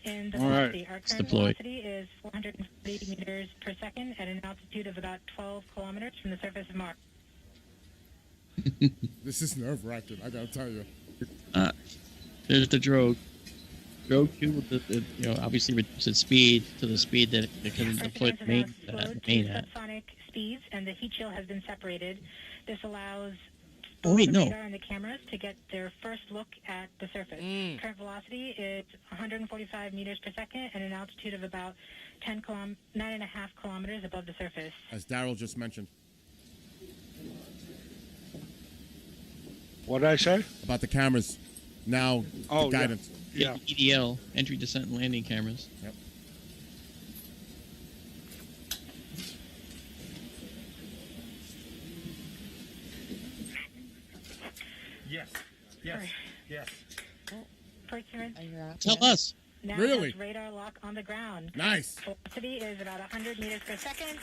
in the velocity. Our current velocity is 440 meters per second at an altitude of about 12 kilometers from the surface of Mars. This is nerve-wracking, I gotta tell you. There's the drogue. Drogue 2 with the obviously reduce its speed to the speed that it can deploy the main at. Subsonic speeds, and the heat shield has been separated. This allows Oh, wait, the no. radar and the cameras to get their first look at the surface. Current velocity is 145 meters per second at an altitude of about 9.5 kilometers above the surface. As Daryl just mentioned. What did I say? About the cameras. Now, the guidance. Yeah. EDL, entry, descent, and landing cameras. Yep. Yes. Perseverance Tell us. now Really? has radar lock on the ground. Nice. Velocity is about 100 meters per second,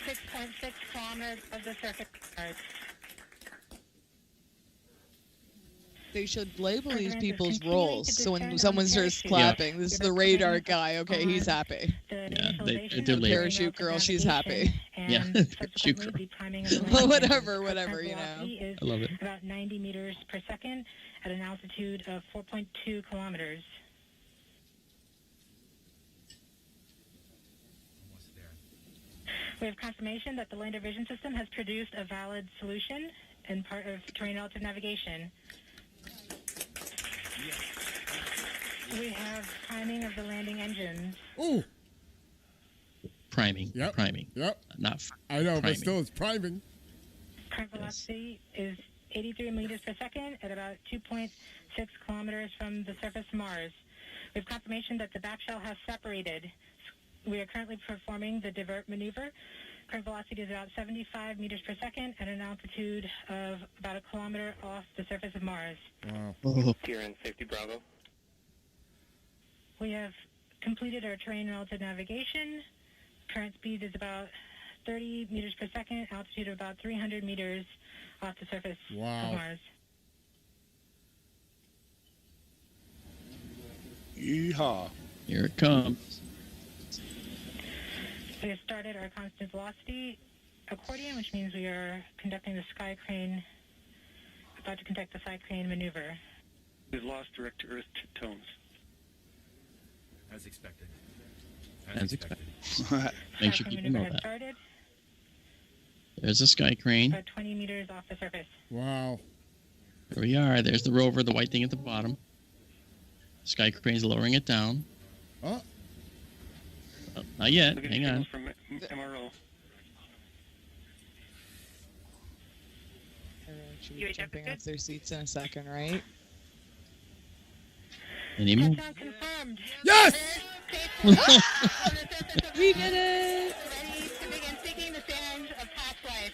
6.6 kilometers of the surface of Mars. They should label these Perseverance is people's continuing roles. to So when descend someone on starts parachute. clapping, this is the radar guy. Okay, he's on happy. The Yeah, initialization they're of labeled. Parachute girl, she's happy. Yeah, and parachute subsequently girl. the priming of the Well, landing. whatever, Our whatever, current you know. velocity is I love it. about 90 meters per second at an altitude of 4.2 kilometers. We have confirmation that the lander vision system has produced a valid solution and part of terrain relative navigation. We have priming of the landing engines. Ooh. Priming. Yep. Priming. Yep. Not I know, priming. but still, it's priming. Current velocity is 83 meters per second at about 2.6 kilometers from the surface of Mars. We have confirmation that the back shell has separated. We are currently performing the divert maneuver. Current velocity is about 75 meters per second at an altitude of about a kilometer off the surface of Mars. Wow. Oh, Here in Safety Bravo. We have completed our terrain relative navigation. Current speed is about 30 meters per second, altitude of about 300 meters off the surface Wow. of Mars. Yeehaw. here it comes. We have started our constant velocity accordion, which means we are conducting the sky crane, about to conduct the sky crane maneuver. We've lost direct to Earth tones. As expected. As expected. Sky Make sure crane people maneuver know has that. started, There's a sky crane. about 20 meters off the surface. Wow. There we are. There's the rover, the white thing at the bottom. Sky crane's lowering it down. Oh. Oh, not yet. Look at Hang the on. signals from MRO. Everyone should be jumping off their seats in a second, right? Any more? Touchdown confirmed. Yes! We did it! Ready to begin seeking the sands of past life.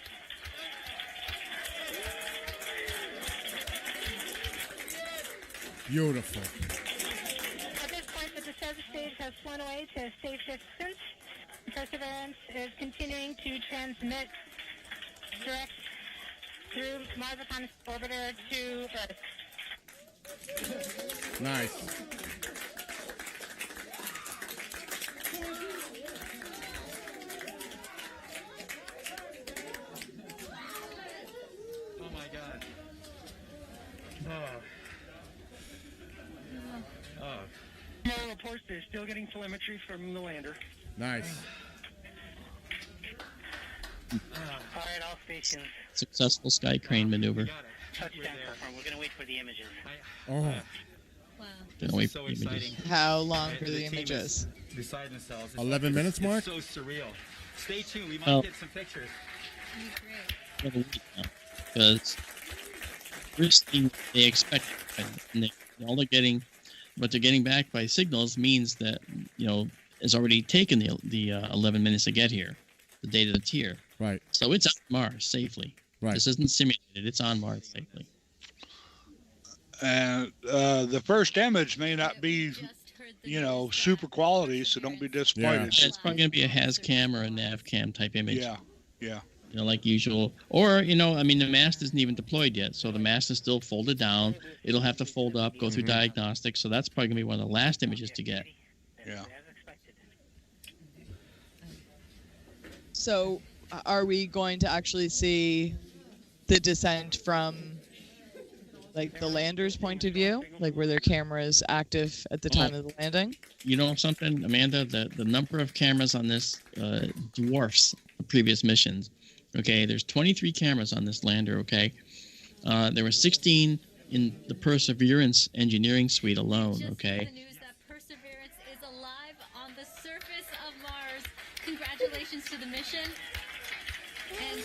Beautiful. At this point, the descent stage has flown away to stage distance. Perseverance is continuing to transmit direct through Mars Icon orbiter to Earth. Nice. Oh my God. MRO reports they're still getting telemetry from the lander. Nice. All right, all stations. Successful sky crane maneuver. Touchdown confirmed. We're going to wait for the images. Oh. Wow. Gonna wait So for the images. exciting. How long And for the team is images? Beside themselves. It's 11 minutes, it's Mark? so surreal. Stay tuned. We might Oh. get some pictures. Great. Because first thing they expect, and all they're getting, what they're getting back by signals means that it's already taken the 11 minutes to get here, the data that's here. Right. So it's on Mars safely. Right. This isn't simulated. It's on Mars safely. And the first image may not be, Just heard the news super that quality, so don't be disappointed. Yeah. It's probably going to be a has cam or a nav cam type image. Yeah. Like usual. Or, the mast isn't even deployed yet. So the mast is still folded down. It'll have to fold up, go through diagnostics. So that's probably going to be one of the last images to get. Yeah. So, are we going to actually see the descent from, like, the lander's point of view? Like, were their cameras active at the time of the landing? You know something, Amanda? The number of cameras on this dwarfs the previous missions. Okay, there's 23 cameras on this lander, okay? There were 16 in the Perseverance engineering suite alone, Just okay? the news that Perseverance is alive on the surface of Mars. Congratulations to the mission. And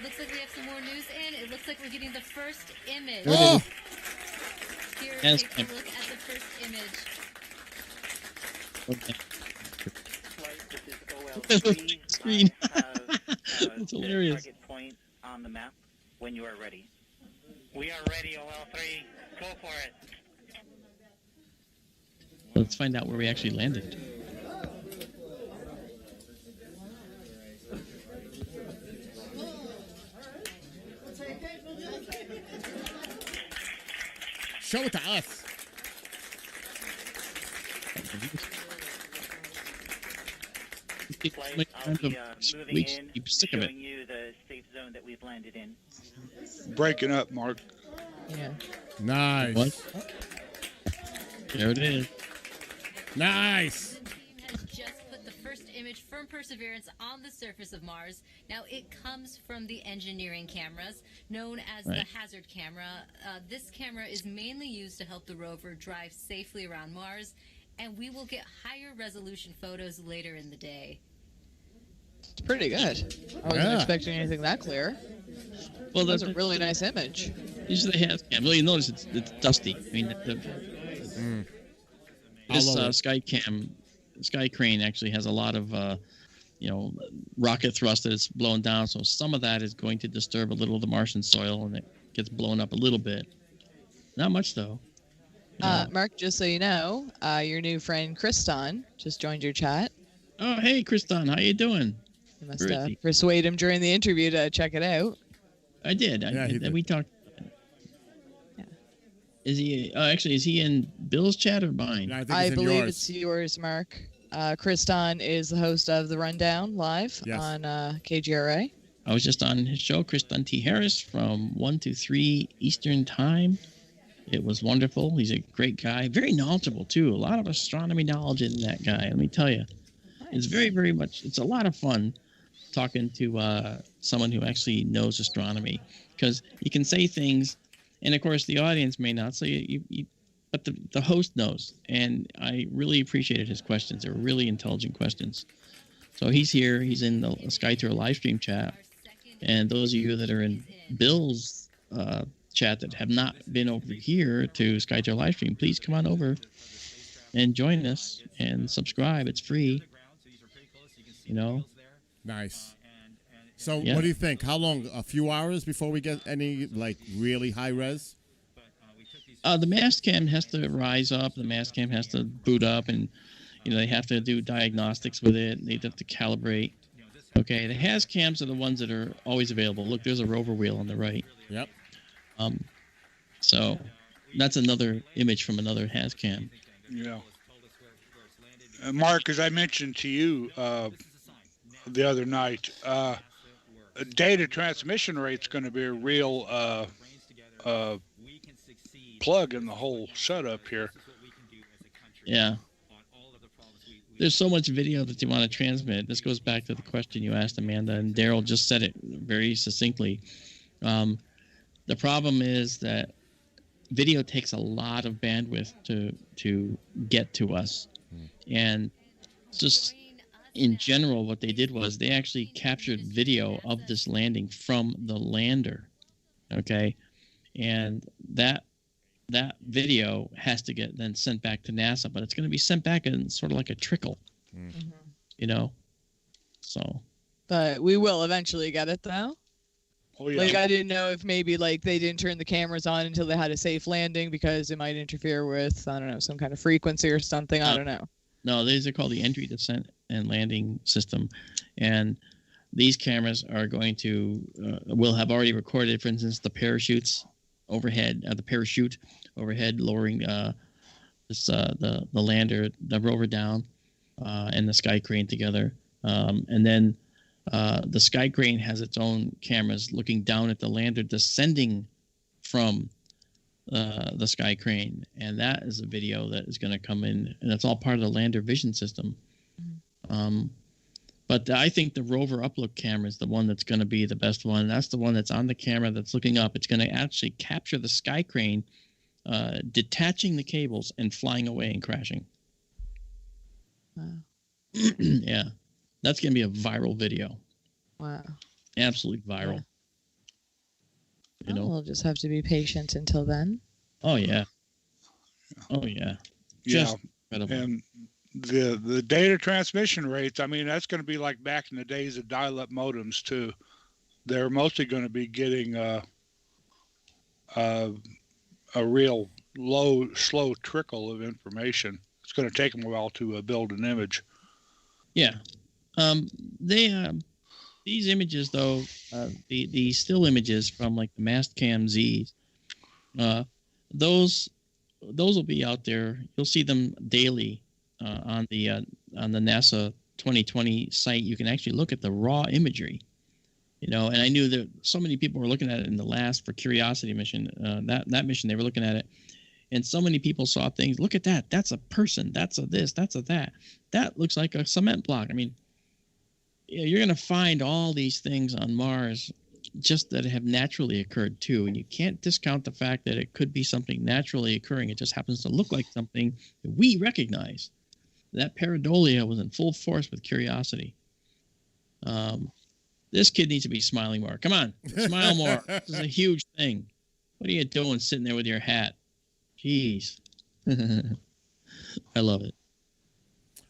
looks like we have some more news in. It looks like we're getting the first image. Oh! Here, Yes, take a look at the first image. Okay. This is OL3. Screen. That's hilarious. Target point on the map when you are ready. We are ready, OL3. Go for it. Let's find out where we actually landed. Show it to us. Flight, I'll be moving in, Sick of it. showing you the safe zone that we've landed in. Breaking up, Mark. Yeah. Nice. What? There it is. Nice. The team has just put the first image from Perseverance on the surface of Mars. Now, it comes from the engineering cameras, known as the Right. hazard camera. This camera is mainly used to help the rover drive safely around Mars, and we will get higher resolution photos later in the day. It's pretty good. I wasn't Yeah. expecting anything that clear. Well, That's a really nice image. Usually has cam. Well, you notice it's dusty. I mean, this All over. sky crane actually has a lot of rocket thrust that it's blowing down. So some of that is going to disturb a little of the Martian soil, and it gets blown up a little bit. Not much though. Mark, just so you know, your new friend Kriston just joined your chat. Oh, hey, Kriston, how you doing? You must Where is he? persuade him during the interview to check it out. I did. Yeah, he did. We talked. Yeah. Is he? Actually, is he in Bill's chat or mine? No, I think I it's in believe yours. it's yours, Mark. Kriston is the host of The Rundown live Yes. on KGRA. I was just on his show, Kriston T. Harris, from 1 to 3 Eastern Time. It was wonderful. He's a great guy. Very knowledgeable, too. A lot of astronomy knowledge in that guy, let me tell you. It's very, very much, it's a lot of fun talking to someone who actually knows astronomy. Because you can say things And of course, the audience may not. So but the host knows, and I really appreciated his questions. They were really intelligent questions. So he's here. He's in the SkyTour live stream chat, and those of you that are in Bill's chat that have not been over here to SkyTour live stream, please come on over and join us and subscribe. It's free. You know. Nice. So what do you think? How long? A few hours before we get any like really high res? The mast cam has to rise up. The mast cam has to boot up, and they have to do diagnostics with it. They have to calibrate. Okay, the has cams are the ones that are always available. Look, there's a Rover wheel on the right. Yep. So that's another image from another has cam. Yeah. Mark, as I mentioned to you the other night, data transmission rate's going to be a real plug in the whole setup here. Yeah. There's so much video that you want to transmit. This goes back to the question you asked, Amanda, and Daryl just said it very succinctly. The problem is that video takes a lot of bandwidth to get to us. And just in general, what they did was they actually captured video of this landing from the lander. Okay. And that video has to get then sent back to NASA, but it's going to be sent back in sort of like a trickle, so. But we will eventually get it, though. Oh, yeah. Like, I didn't know if maybe, like, they didn't turn the cameras on until they had a safe landing because it might interfere with, I don't know, some kind of frequency or something. I don't know. No, these are called the entry, descent, and landing system. And these cameras are going to, will have already recorded, for instance, the parachutes overhead, the parachute overhead lowering the lander, the rover down, and the sky crane together. And then the sky crane has its own cameras looking down at the lander descending from the sky crane, and that is a video that is going to come in, and it's all part of the lander vision system. But I think the rover uplook camera is the one that's going to be the best one. That's the one that's on the camera that's looking up. It's going to actually capture the sky crane detaching the cables and flying away and crashing. Wow. Yeah, that's going to be a viral video. Wow. Absolutely viral. Yeah. We'll just have to be patient until then. Oh yeah. Oh yeah. Just incredible. And the data transmission rates, I mean, that's going to be like back in the days of dial-up modems too. They're mostly going to be getting a real slow trickle of information. It's going to take them a while to build an image. Yeah. These images, though, the still images from like the Mastcam Z's, those will be out there. You'll see them daily on the NASA 2020 site. You can actually look at the raw imagery, and I knew that so many people were looking at it in the last for Curiosity mission. That mission, they were looking at it, and so many people saw things. Look at that. That's a person. That's a this. That's a that. That looks like a cement block. I mean, you're going to find all these things on Mars just that have naturally occurred too. And you can't discount the fact that it could be something naturally occurring. It just happens to look like something that we recognize. That pareidolia was in full force with Curiosity. This kid needs to be smiling more. Come on, smile more. This is a huge thing. What are you doing sitting there with your hat? Jeez. I love it.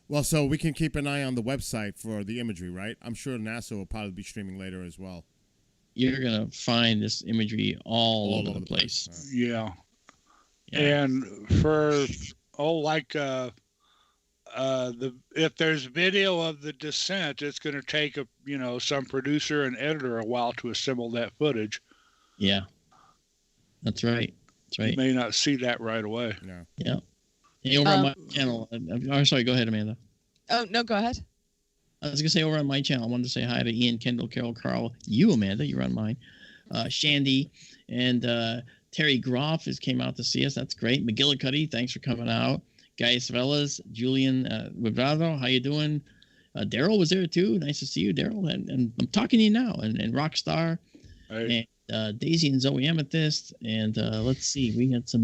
Well, so we can keep an eye on the website for the imagery, right? I'm sure NASA will probably be streaming later as well. You're going to find this imagery all over the place. Yeah. And for, if there's video of the descent, it's going to take some producer and editor a while to assemble that footage. Yeah. That's right. You may not see that right away. No. Yeah. Hey, over on my channel. I'm sorry, go ahead, Amanda. Oh, no, go ahead. I was going to say over on my channel, I wanted to say hi to Ian, Kendall, Carol, Carl, you, Amanda, you're on mine, Shandy, and Terry Groff came out to see us. That's great. McGillicuddy, thanks for coming out. Guy Svelas, Julian Vibrado, how you doing? Daryl was there too. Nice to see you, Daryl. And I'm talking to you now. And Rockstar. Hey. Daisy and Zoe Amethyst, and let's see, we got some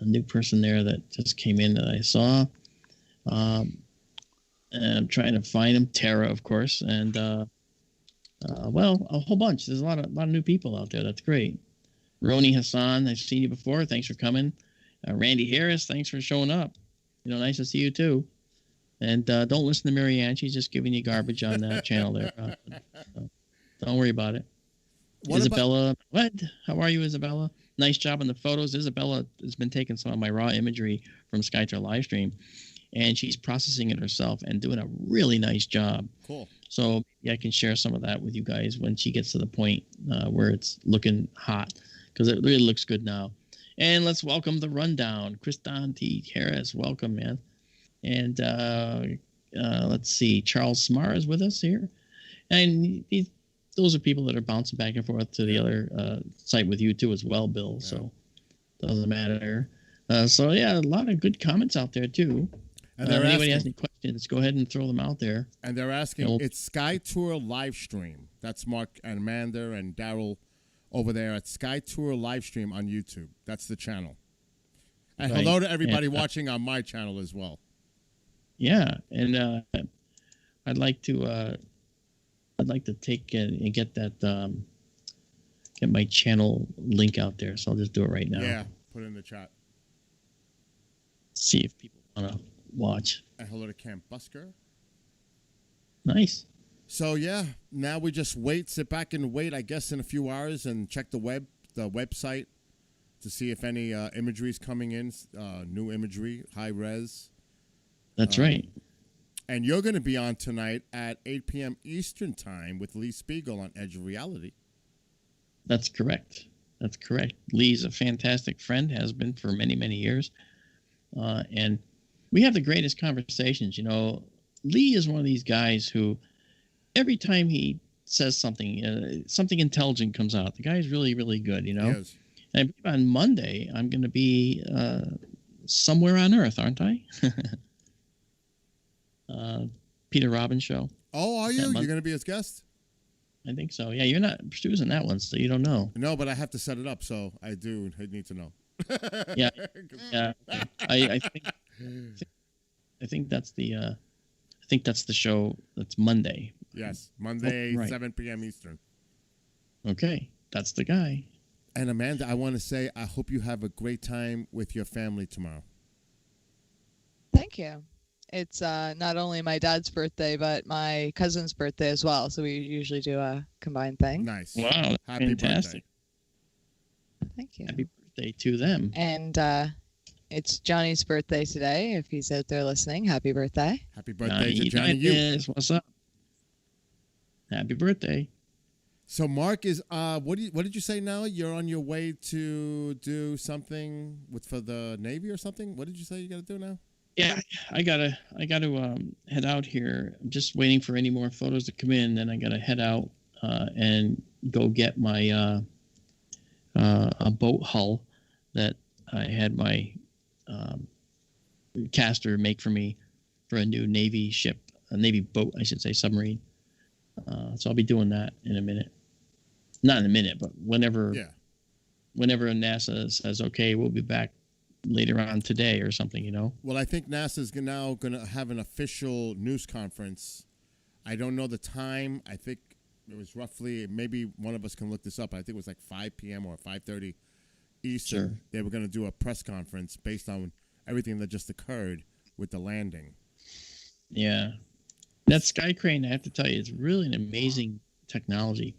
a new person there that just came in that I saw. And I'm trying to find them. Tara, of course, and well, a whole bunch. There's a lot of new people out there. That's great. Roni Hassan, I've seen you before. Thanks for coming. Randy Harris, thanks for showing up. Nice to see you too. And don't listen to Marianne. She's just giving you garbage on that channel there. Don't worry about it. Isabella, what? How are you, Isabella? Nice job on the photos. Isabella has been taking some of my raw imagery from Skytour Livestream, and she's processing it herself and doing a really nice job. Cool. So yeah, I can share some of that with you guys when she gets to the point where it's looking hot, because it really looks good now. And let's welcome the rundown. Kristan T. Harris, welcome, man. And let's see, Charles Smar is with us here. And those are people that are bouncing back and forth to the other site with you too as well, Bill. Yeah. So doesn't matter. So yeah, a lot of good comments out there too. And if anybody has any questions, go ahead and throw them out there. And they're asking, it's Skytour Livestream. That's Mark and Amanda and Daryl over there at Skytour Livestream on YouTube. That's the channel. And hello to everybody watching on my channel as well. Yeah, and I'd like to take and get that get my channel link out there. So I'll just do it right now. Yeah, put it in the chat. See if people want to watch. And hello to Camp Busker. Nice. So yeah, now we just sit back and wait, I guess, in a few hours and check the website to see if any imagery is coming in, new imagery, high res. That's right. And you're going to be on tonight at 8 p.m. Eastern Time with Lee Spiegel on Edge of Reality. That's correct. That's correct. Lee's a fantastic friend, has been for many, many years. And we have the greatest conversations. Lee is one of these guys who every time he says something, something intelligent comes out. The guy is really, really good, Yes. And on Monday, I'm going to be somewhere on Earth, aren't I? Peter Robbins show. Oh, are you? You're going to be his guest? I think so. Yeah, you're not producing that one, so you don't know. No, but I have to set it up, so I need to know. Yeah. I think that's the show. That's Monday. Yes, Monday, 7 p.m. Eastern. Okay, that's the guy. And Amanda, I want to say I hope you have a great time with your family tomorrow. Thank you. It's not only my dad's birthday, but my cousin's birthday as well. So we usually do a combined thing. Nice. Wow. Happy fantastic. Birthday. Thank you. Happy birthday to them. And it's Johnny's birthday today. If he's out there listening, happy birthday. Happy birthday to Johnny. Yes. What's up? Happy birthday. So Mark is what did you say now? You're on your way to do something for the Navy or something? What did you say you got to do now? Yeah, I gotta head out here. I'm just waiting for any more photos to come in. Then I gotta head out and go get my a boat hull that I had my caster make for me for a new Navy ship, a Navy boat, I should say, submarine. So I'll be doing that in a minute. Not in a minute, but whenever NASA says, okay, we'll be back later on today or something, Well, I think NASA's now going to have an official news conference. I don't know the time. I think it was roughly, maybe one of us can look this up. I think it was like 5 p.m. or 5:30 Eastern. Sure. They were going to do a press conference based on everything that just occurred with the landing. Yeah. That sky crane, I have to tell you, is really an amazing technology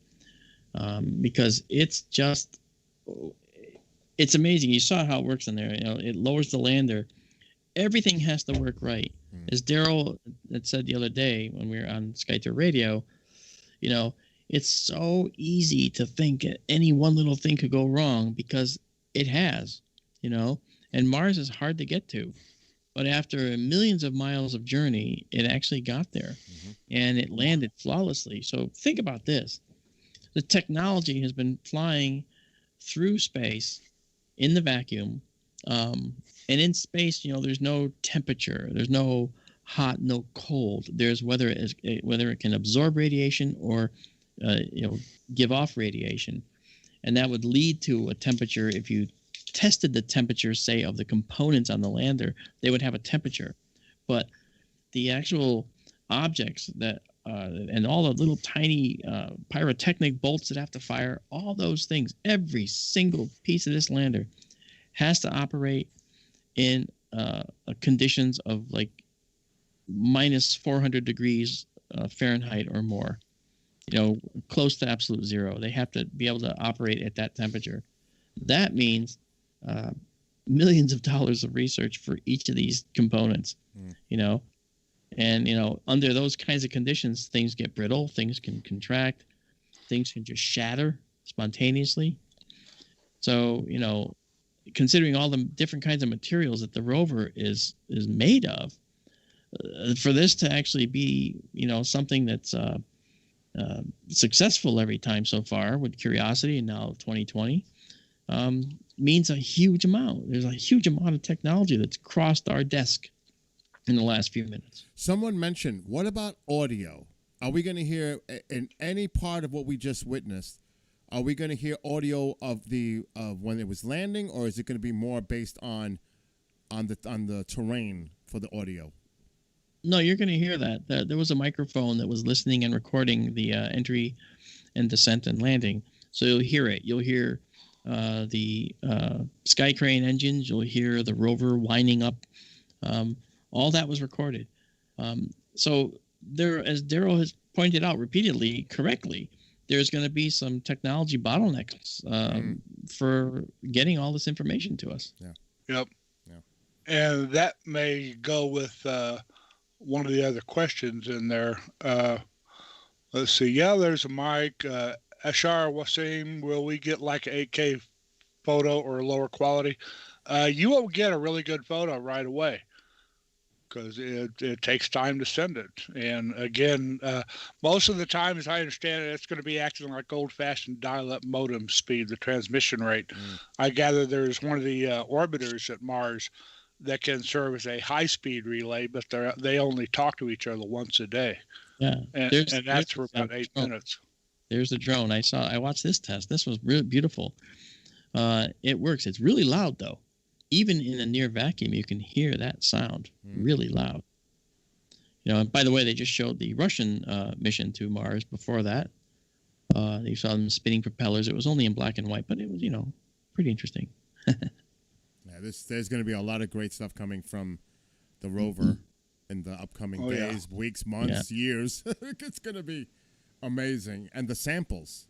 because it's amazing. You saw how it works in there. It lowers the lander. Everything has to work right. As Daryl had said the other day when we were on Skytour Radio, it's so easy to think any one little thing could go wrong because it has, and Mars is hard to get to. But after millions of miles of journey, it actually got there and it landed flawlessly. So think about this. The technology has been flying through space in the vacuum. And in space, there's no temperature. There's no hot, no cold. There's whether it can absorb radiation or give off radiation, and that would lead to a temperature. If you tested the temperature, say, of the components on the lander, they would have a temperature, but the actual objects that and all the little tiny pyrotechnic bolts that have to fire, all those things, every single piece of this lander has to operate in conditions of like minus 400 degrees Fahrenheit or more, close to absolute zero. They have to be able to operate at that temperature. That means millions of dollars of research for each of these components, and under those kinds of conditions, things get brittle, things can contract, things can just shatter spontaneously. So considering all the different kinds of materials that the rover is made of, for this to actually be something that's successful every time so far with Curiosity and now 2020 means a huge amount. There's a huge amount of technology that's crossed our desk in the last few minutes. Someone mentioned, what about audio? Are we going to hear in any part of what we just witnessed? Are we going to hear audio of when it was landing, or is it going to be more based on the terrain for the audio? No, you're going to hear that. There was a microphone that was listening and recording the entry and descent and landing. So you'll hear it. You'll hear the sky crane engines. You'll hear the rover winding up. All that was recorded. So there, as Daryl has pointed out repeatedly, correctly, there's going to be some technology bottlenecks for getting all this information to us. Yeah. Yep. Yeah. And that may go with one of the other questions in there. Let's see. Yeah, there's a mic. Ashar Wasim, will we get like an 8K photo or a lower quality? You won't get a really good photo right away, because it takes time to send it. And again, most of the time, as I understand it, it's going to be acting like old-fashioned dial-up modem speed, the transmission rate. I gather there's one of the orbiters at Mars that can serve as a high-speed relay, but they only talk to each other once a day. Yeah, and that's for about 8 minutes. There's the drone. I watched this test. This was really beautiful. It works. It's really loud, though. Even in a near vacuum, you can hear that sound really loud. And by the way, they just showed the Russian mission to Mars before that. They saw them spinning propellers. It was only in black and white, but it was, pretty interesting. Yeah, there's going to be a lot of great stuff coming from the rover in the upcoming days, weeks, months, years. It's going to be amazing. And the samples.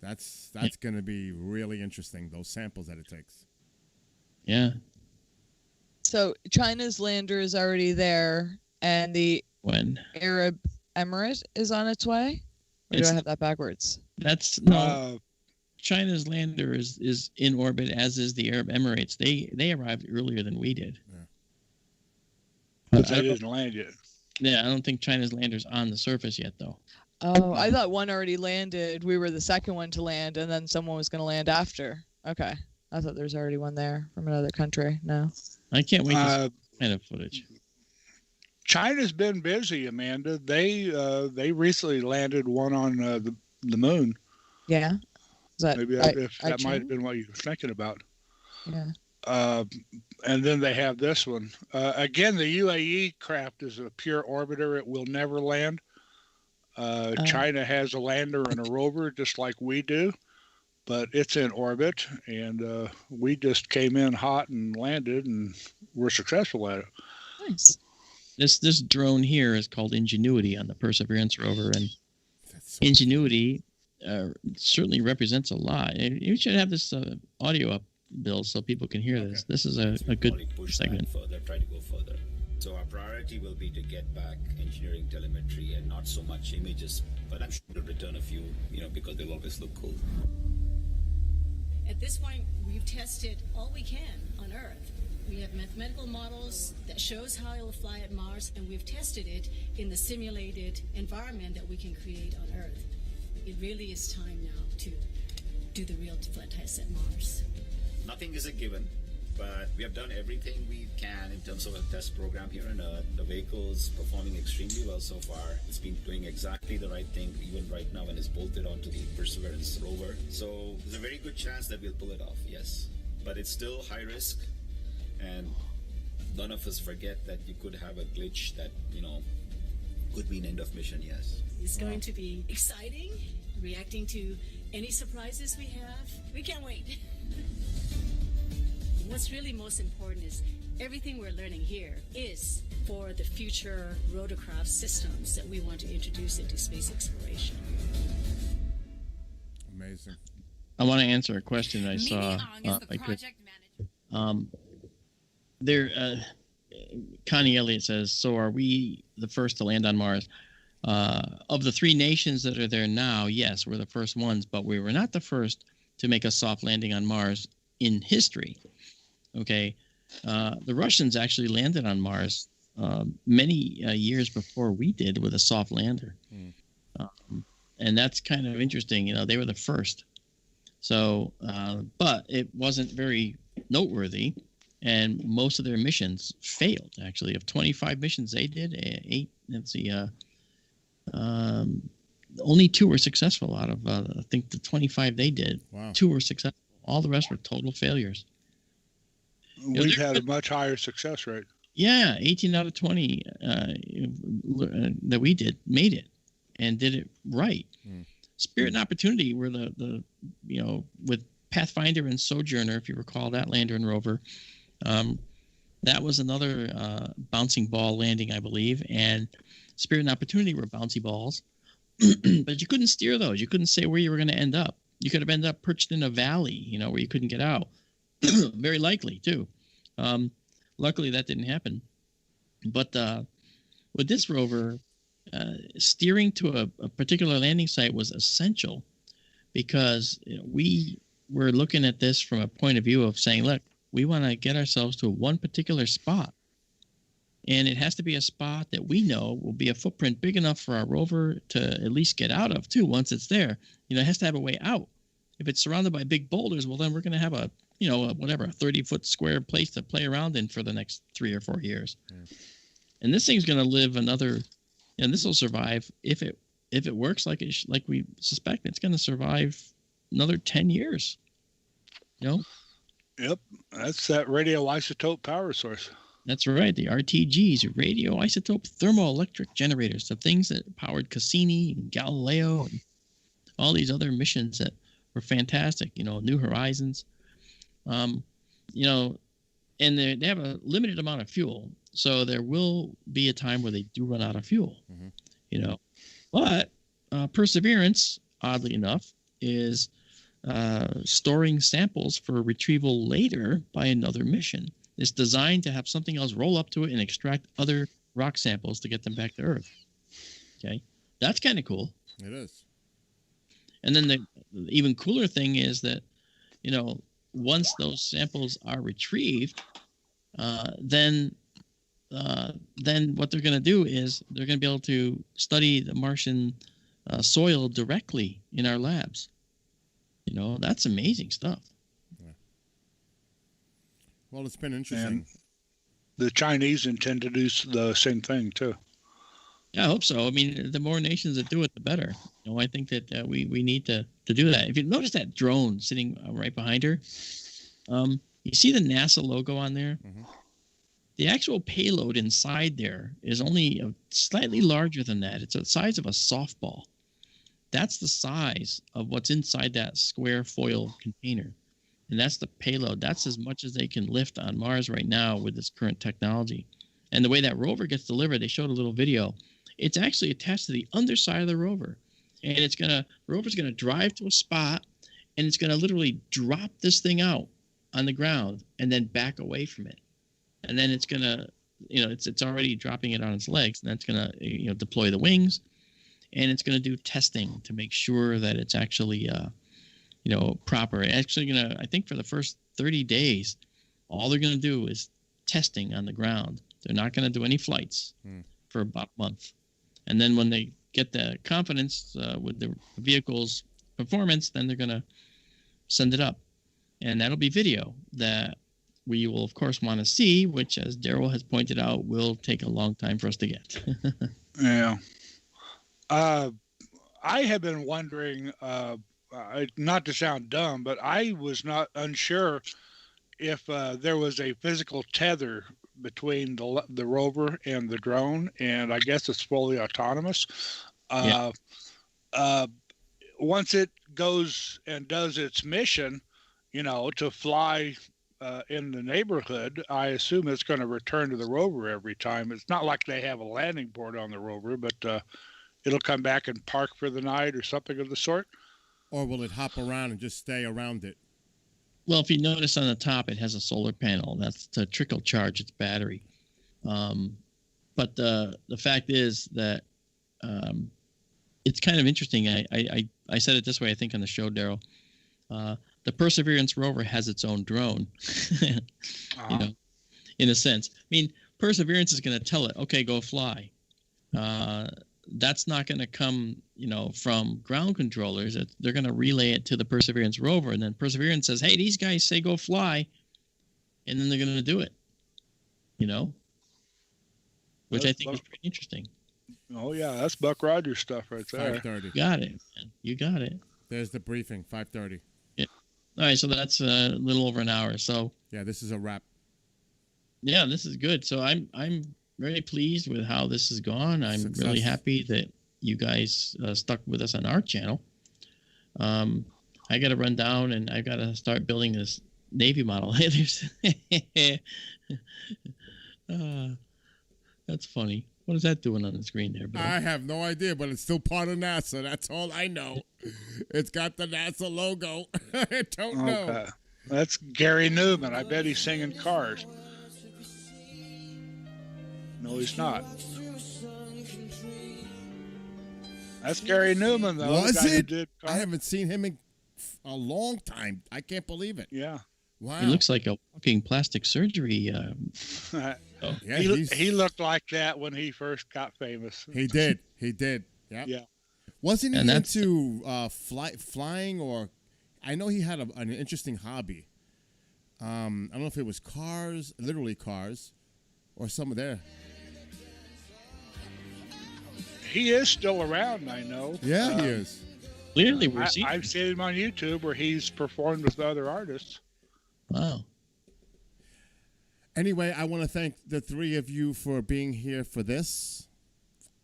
That's going to be really interesting, those samples that it takes. Yeah. So China's lander is already there, and the Arab Emirate is on its way? Or do I have that backwards? China's lander is in orbit, as is the Arab Emirates. They arrived earlier than we did. Yeah. But they didn't land yet. Yeah, I don't think China's lander's on the surface yet, though. Oh, I thought one already landed. We were the second one to land, and then someone was going to land after. Okay. I thought there was already one there from another country. No. I can't wait to see kind of footage. China's been busy, Amanda. They recently landed one on the moon. Yeah. Maybe that might have been what you were thinking about. Yeah. And then they have this one. Again, the UAE craft is a pure orbiter. It will never land. China has a lander and a rover just like we do, but it's in orbit, and we just came in hot and landed, and we're successful at it. Nice. This drone here is called Ingenuity on the Perseverance rover, and Ingenuity certainly represents a lot. And you should have this audio up, Bill, so people can hear this. This is a good segment. Try to go further. So our priority will be to get back engineering telemetry and not so much images, but I'm sure to return a few, because they'll always look cool. At this point, we've tested all we can on Earth. We have mathematical models that shows how it will fly at Mars, and we've tested it in the simulated environment that we can create on Earth. It really is time now to do the real flight tests at Mars. Nothing is a given, But we have done everything we can in terms of a test program here on Earth. The vehicle's performing extremely well so far. It's been doing exactly the right thing, even right now when it's bolted onto the Perseverance rover. So there's a very good chance that we'll pull it off, yes. But it's still high risk, and none of us forget that you could have a glitch that, could be an end of mission, yes. It's going to be exciting, reacting to any surprises we have. We can't wait. What's really most important is everything we're learning here is for the future rotorcraft systems that we want to introduce into space exploration. Amazing. I want to answer a question I saw. Connie Elliott says, so are we the first to land on Mars? Of the 3 nations that are there now, yes, we're the first ones, but we were not the first to make a soft landing on Mars in history. Okay. The Russians actually landed on Mars many years before we did with a soft lander. And that's kind of interesting. They were the first. So, but it wasn't very noteworthy. And most of their missions failed, actually. Of 25 missions they did, 8, only 2 were successful out of, I think, the 25 they did. Wow. 2 were successful. All the rest were total failures. We've had a much higher success rate. Yeah, 18 out of 20 that we did made it and did it right. Spirit and Opportunity were the with Pathfinder and Sojourner, if you recall that lander and rover. That was another bouncing ball landing, I believe. And Spirit and Opportunity were bouncy balls. But you couldn't steer those. You couldn't say where you were going to end up. You could have ended up perched in a valley, where you couldn't get out. Very likely, too. Luckily, that didn't happen. But with this rover, steering to a particular landing site was essential because we were looking at this from a point of view of saying, look, we want to get ourselves to one particular spot. And it has to be a spot that we know will be a footprint big enough for our rover to at least get out of, too, once it's there. It has to have a way out. If it's surrounded by big boulders, well, then we're going to have a 30-foot square place to play around in for the next 3 or 4 years. And this thing's going to live another, and this will survive if it works like we suspect. It's going to survive another 10 years. Yep, that's that radioisotope power source. That's right, the RTGs, radioisotope thermoelectric generators, the things that powered Cassini and Galileo and all these other missions that were fantastic. New Horizons. And they have a limited amount of fuel, so there will be a time where they do run out of fuel. But Perseverance, oddly enough, is storing samples for retrieval later by another mission. It's designed to have something else roll up to it and extract other rock samples to get them back to Earth. Okay, that's kind of cool. It is. And then the even cooler thing is that, once those samples are retrieved, then what they're going to do is they're going to be able to study the Martian soil directly in our labs. That's amazing stuff. Yeah. Well, it's been interesting. And the Chinese intend to do the same thing, too. Yeah, I hope so. I mean, the more nations that do it, the better. I think that we need to do that. If you notice that drone sitting right behind her, you see the NASA logo on there? Mm-hmm. The actual payload inside there is only slightly larger than that. It's the size of a softball. That's the size of what's inside that square foil container. And that's the payload. That's as much as they can lift on Mars right now with this current technology. And the way that rover gets delivered, they showed a little video. It's actually attached to the underside of the rover. And the rover's going to drive to a spot, and it's going to literally drop this thing out on the ground and then back away from it. And then it's going to, it's already dropping it on its legs, and that's going to, deploy the wings. And it's going to do testing to make sure that it's actually, proper. It's actually going to, I think for the first 30 days, all they're going to do is testing on the ground. They're not going to do any flights for about a month. And then when they get the confidence with the vehicle's performance, then they're going to send it up. And that'll be video that we will, of course, want to see, which, as Daryl has pointed out, will take a long time for us to get. Yeah. I have been wondering, not to sound dumb, but I was not unsure if there was a physical tether between the rover and the drone, and I guess it's fully autonomous. Yeah. Once it goes and does its mission, to fly in the neighborhood, I assume it's going to return to the rover every time. It's not like they have a landing board on the rover, but it'll come back and park for the night or something of the sort. Or will it hop around and just stay around it? Well, if you notice on the top, it has a solar panel. That's to trickle charge its battery. But the fact is that it's kind of interesting. I said it this way, I think, on the show, Daryl. The Perseverance rover has its own drone, in a sense. I mean, Perseverance is going to tell it, okay, go fly. That's not going to come, from ground controllers. They're going to relay it to the Perseverance rover, and then Perseverance says, hey, these guys say go fly, and then they're going to do it, which I think is pretty interesting. Oh, yeah, that's Buck Rogers stuff right there. 5:30. You got it, man. You got it. There's the briefing, 5:30. Yeah. All right, so that's a little over an hour. So yeah, this is a wrap. Yeah, this is good. So I'm very pleased with how this has gone. I'm really happy that you guys stuck with us on our channel. I got to run down and I got to start building this Navy model. That's funny. What is that doing on the screen there, Bill? I have no idea, but it's still part of NASA. That's all I know. It's got the NASA logo. I don't know. That's Gary Newman. I bet he's singing Cars. No, he's not. That's Gary Newman, though. Was it? I haven't seen him in a long time. I can't believe it. Yeah. Wow. He looks like a walking plastic surgery. Yeah, he looked like that when he first got famous. He did. Yep. Yeah. Wasn't he into flying, or I know he had an interesting hobby. I don't know if it was cars, literally cars, or some of their. He is still around, I know. Yeah, he is. Clearly, I've seen him on YouTube where he's performed with other artists. Wow. Anyway, I want to thank the three of you for being here for this.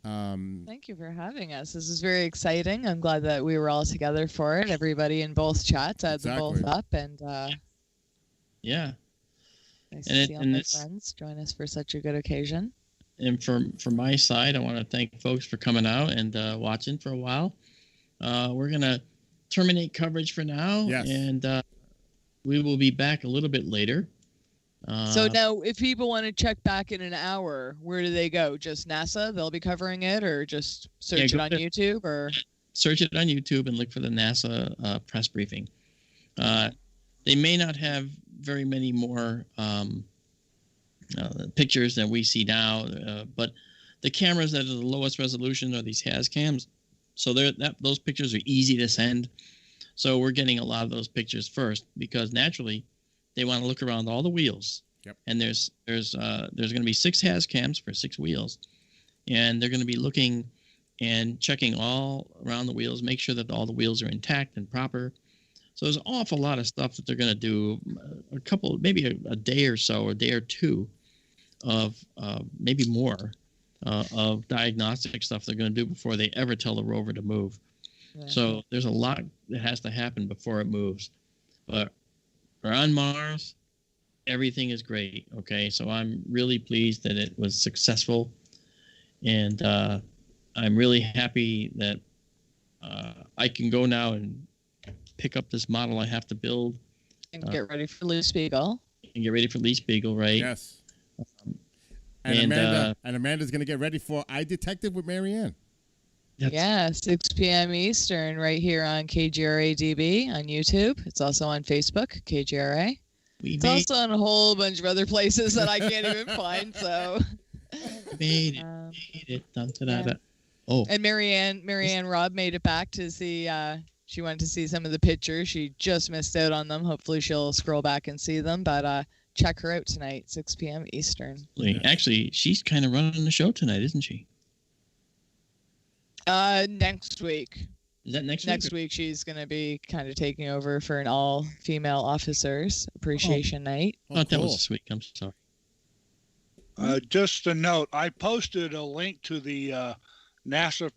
Thank you for having us. This is very exciting. I'm glad that we were all together for it. Everybody in both chats. I had them both up, and yeah. Nice to see all my friends join us for such a good occasion. And from my side, I want to thank folks for coming out and watching for a while. We're gonna terminate coverage for now, and we will be back a little bit later. So now, if people want to check back in an hour, where do they go? Just NASA? They'll be covering it, or just search it on YouTube, or search it on YouTube and look for the NASA press briefing. They may not have very many more pictures than we see now, but the cameras that are the lowest resolution are these has cams, so those pictures are easy to send. So we're getting a lot of those pictures first because naturally they want to look around all the wheels. Yep. And there's going to be 6 has cams for 6 wheels, and they're going to be looking and checking all around the wheels, make sure that all the wheels are intact and proper. So there's an awful lot of stuff that they're going to do, maybe a day or so, a day or two of maybe more of diagnostic stuff they're going to do before they ever tell the rover to move. Yeah. So there's a lot that has to happen before it moves. But we're on Mars. Everything is great. Okay. So I'm really pleased that it was successful. And I'm really happy that I can go now and pick up this model I have to build. And get ready for Lee Spiegel. And get ready for Lee Spiegel, right? Yes. And Amanda's going to get ready for iDetective with Marianne. Yeah, 6 p.m. Eastern, right here on KGRA DB on YouTube. It's also on Facebook, KGRA. It's also on a whole bunch of other places that I can't even find. So, made it. Yeah. Oh, and Marianne Robb made it back to see. She wanted to see some of the pictures. She just missed out on them. Hopefully, she'll scroll back and see them. But check her out tonight, 6 p.m. Eastern. Actually, she's kind of running the show tonight, isn't she? Next week. Is that next week? Next week, she's going to be kind of taking over for an all-female officers appreciation night. Oh, that was this week. I'm sorry. Just a note, I posted a link to the NASA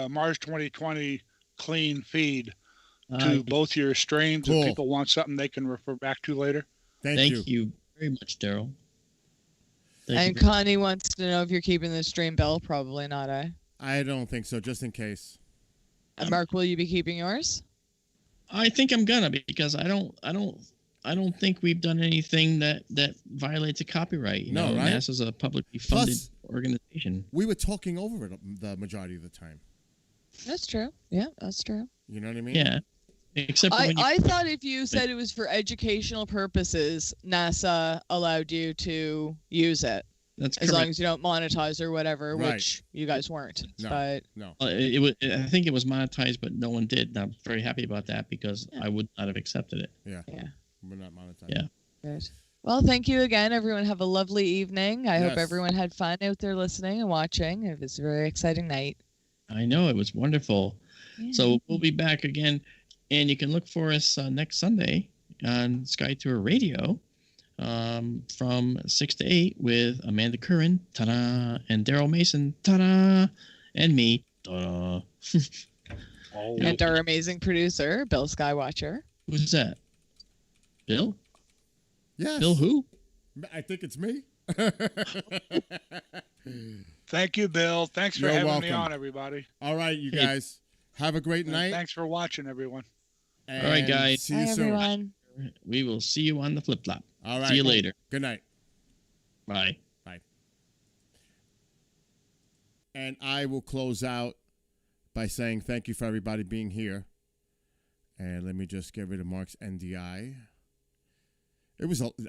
Mars 2020 clean feed to both your streams. If people want something they can refer back to later. Thank you very much, Daryl. And Connie wants to know if you're keeping the stream bell. Probably not, I don't think so, just in case. And Mark, will you be keeping yours? I think I'm gonna, because I don't think we've done anything that violates a copyright. You know, right? NASA's a publicly funded organization. We were talking over it the majority of the time. That's true. Yeah, that's true. You know what I mean? Yeah. Except I thought if you said it was for educational purposes, NASA allowed you to use it. That's as correct. long as you don't monetize or whatever, Right. which you guys weren't. No, but no. It was. I think it was monetized, but no one did. And I'm very happy about that because I would not have accepted it. Yeah. Yeah. We're not monetizing. Yeah. Good. Well, thank you again, everyone. Have a lovely evening. I hope Yes. everyone had fun out there listening and watching. It was a very exciting night. I know, it was wonderful. Yeah. So we'll be back again, and you can look for us next Sunday on Sky Tour Radio from 6 to 8 with Amanda Curran, ta-da, and Daryl Mason, ta-da, and me, ta-da. And our amazing producer, Bill Skywatcher. Who's that? Bill? Yes. Bill who? I think it's me. Thank you, Bill. Thanks for You're having welcome. me on, everybody. All right, you guys. Have a great And night. thanks for watching, everyone. And All right, guys. See you Bye, soon. everyone. We will see you on the flip-flop. All right. See you later. Good night. Bye. Bye. And I will close out by saying thank you for everybody being here. And let me just get rid of Mark's NDI.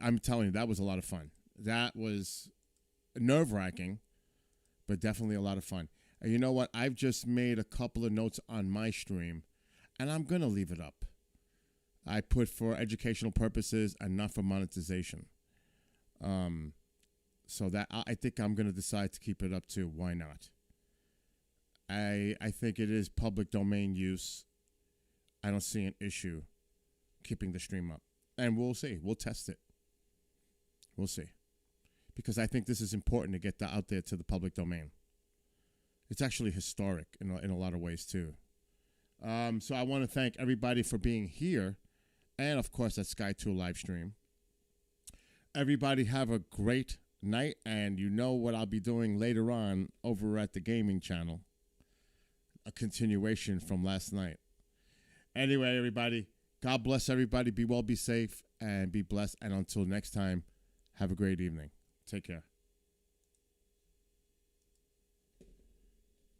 I'm telling you, that was a lot of fun. That was nerve-wracking, but definitely a lot of fun. And you know what? I've just made a couple of notes on my stream, and I'm going to leave it up. I put for educational purposes and not for monetization. So that I think I'm going to decide to keep it up too. Why not? I think it is public domain use. I don't see an issue keeping the stream up. And we'll see. We'll test it. We'll see. Because I think this is important to get that out there to the public domain. It's actually historic in a lot of ways too. So I want to thank everybody for being here. And of course, that Sky 2 live stream. Everybody have a great night. And you know what I'll be doing later on over at the gaming channel. A continuation from last night. Anyway, everybody, God bless everybody. Be well, be safe, and be blessed. And until next time, have a great evening. Take care.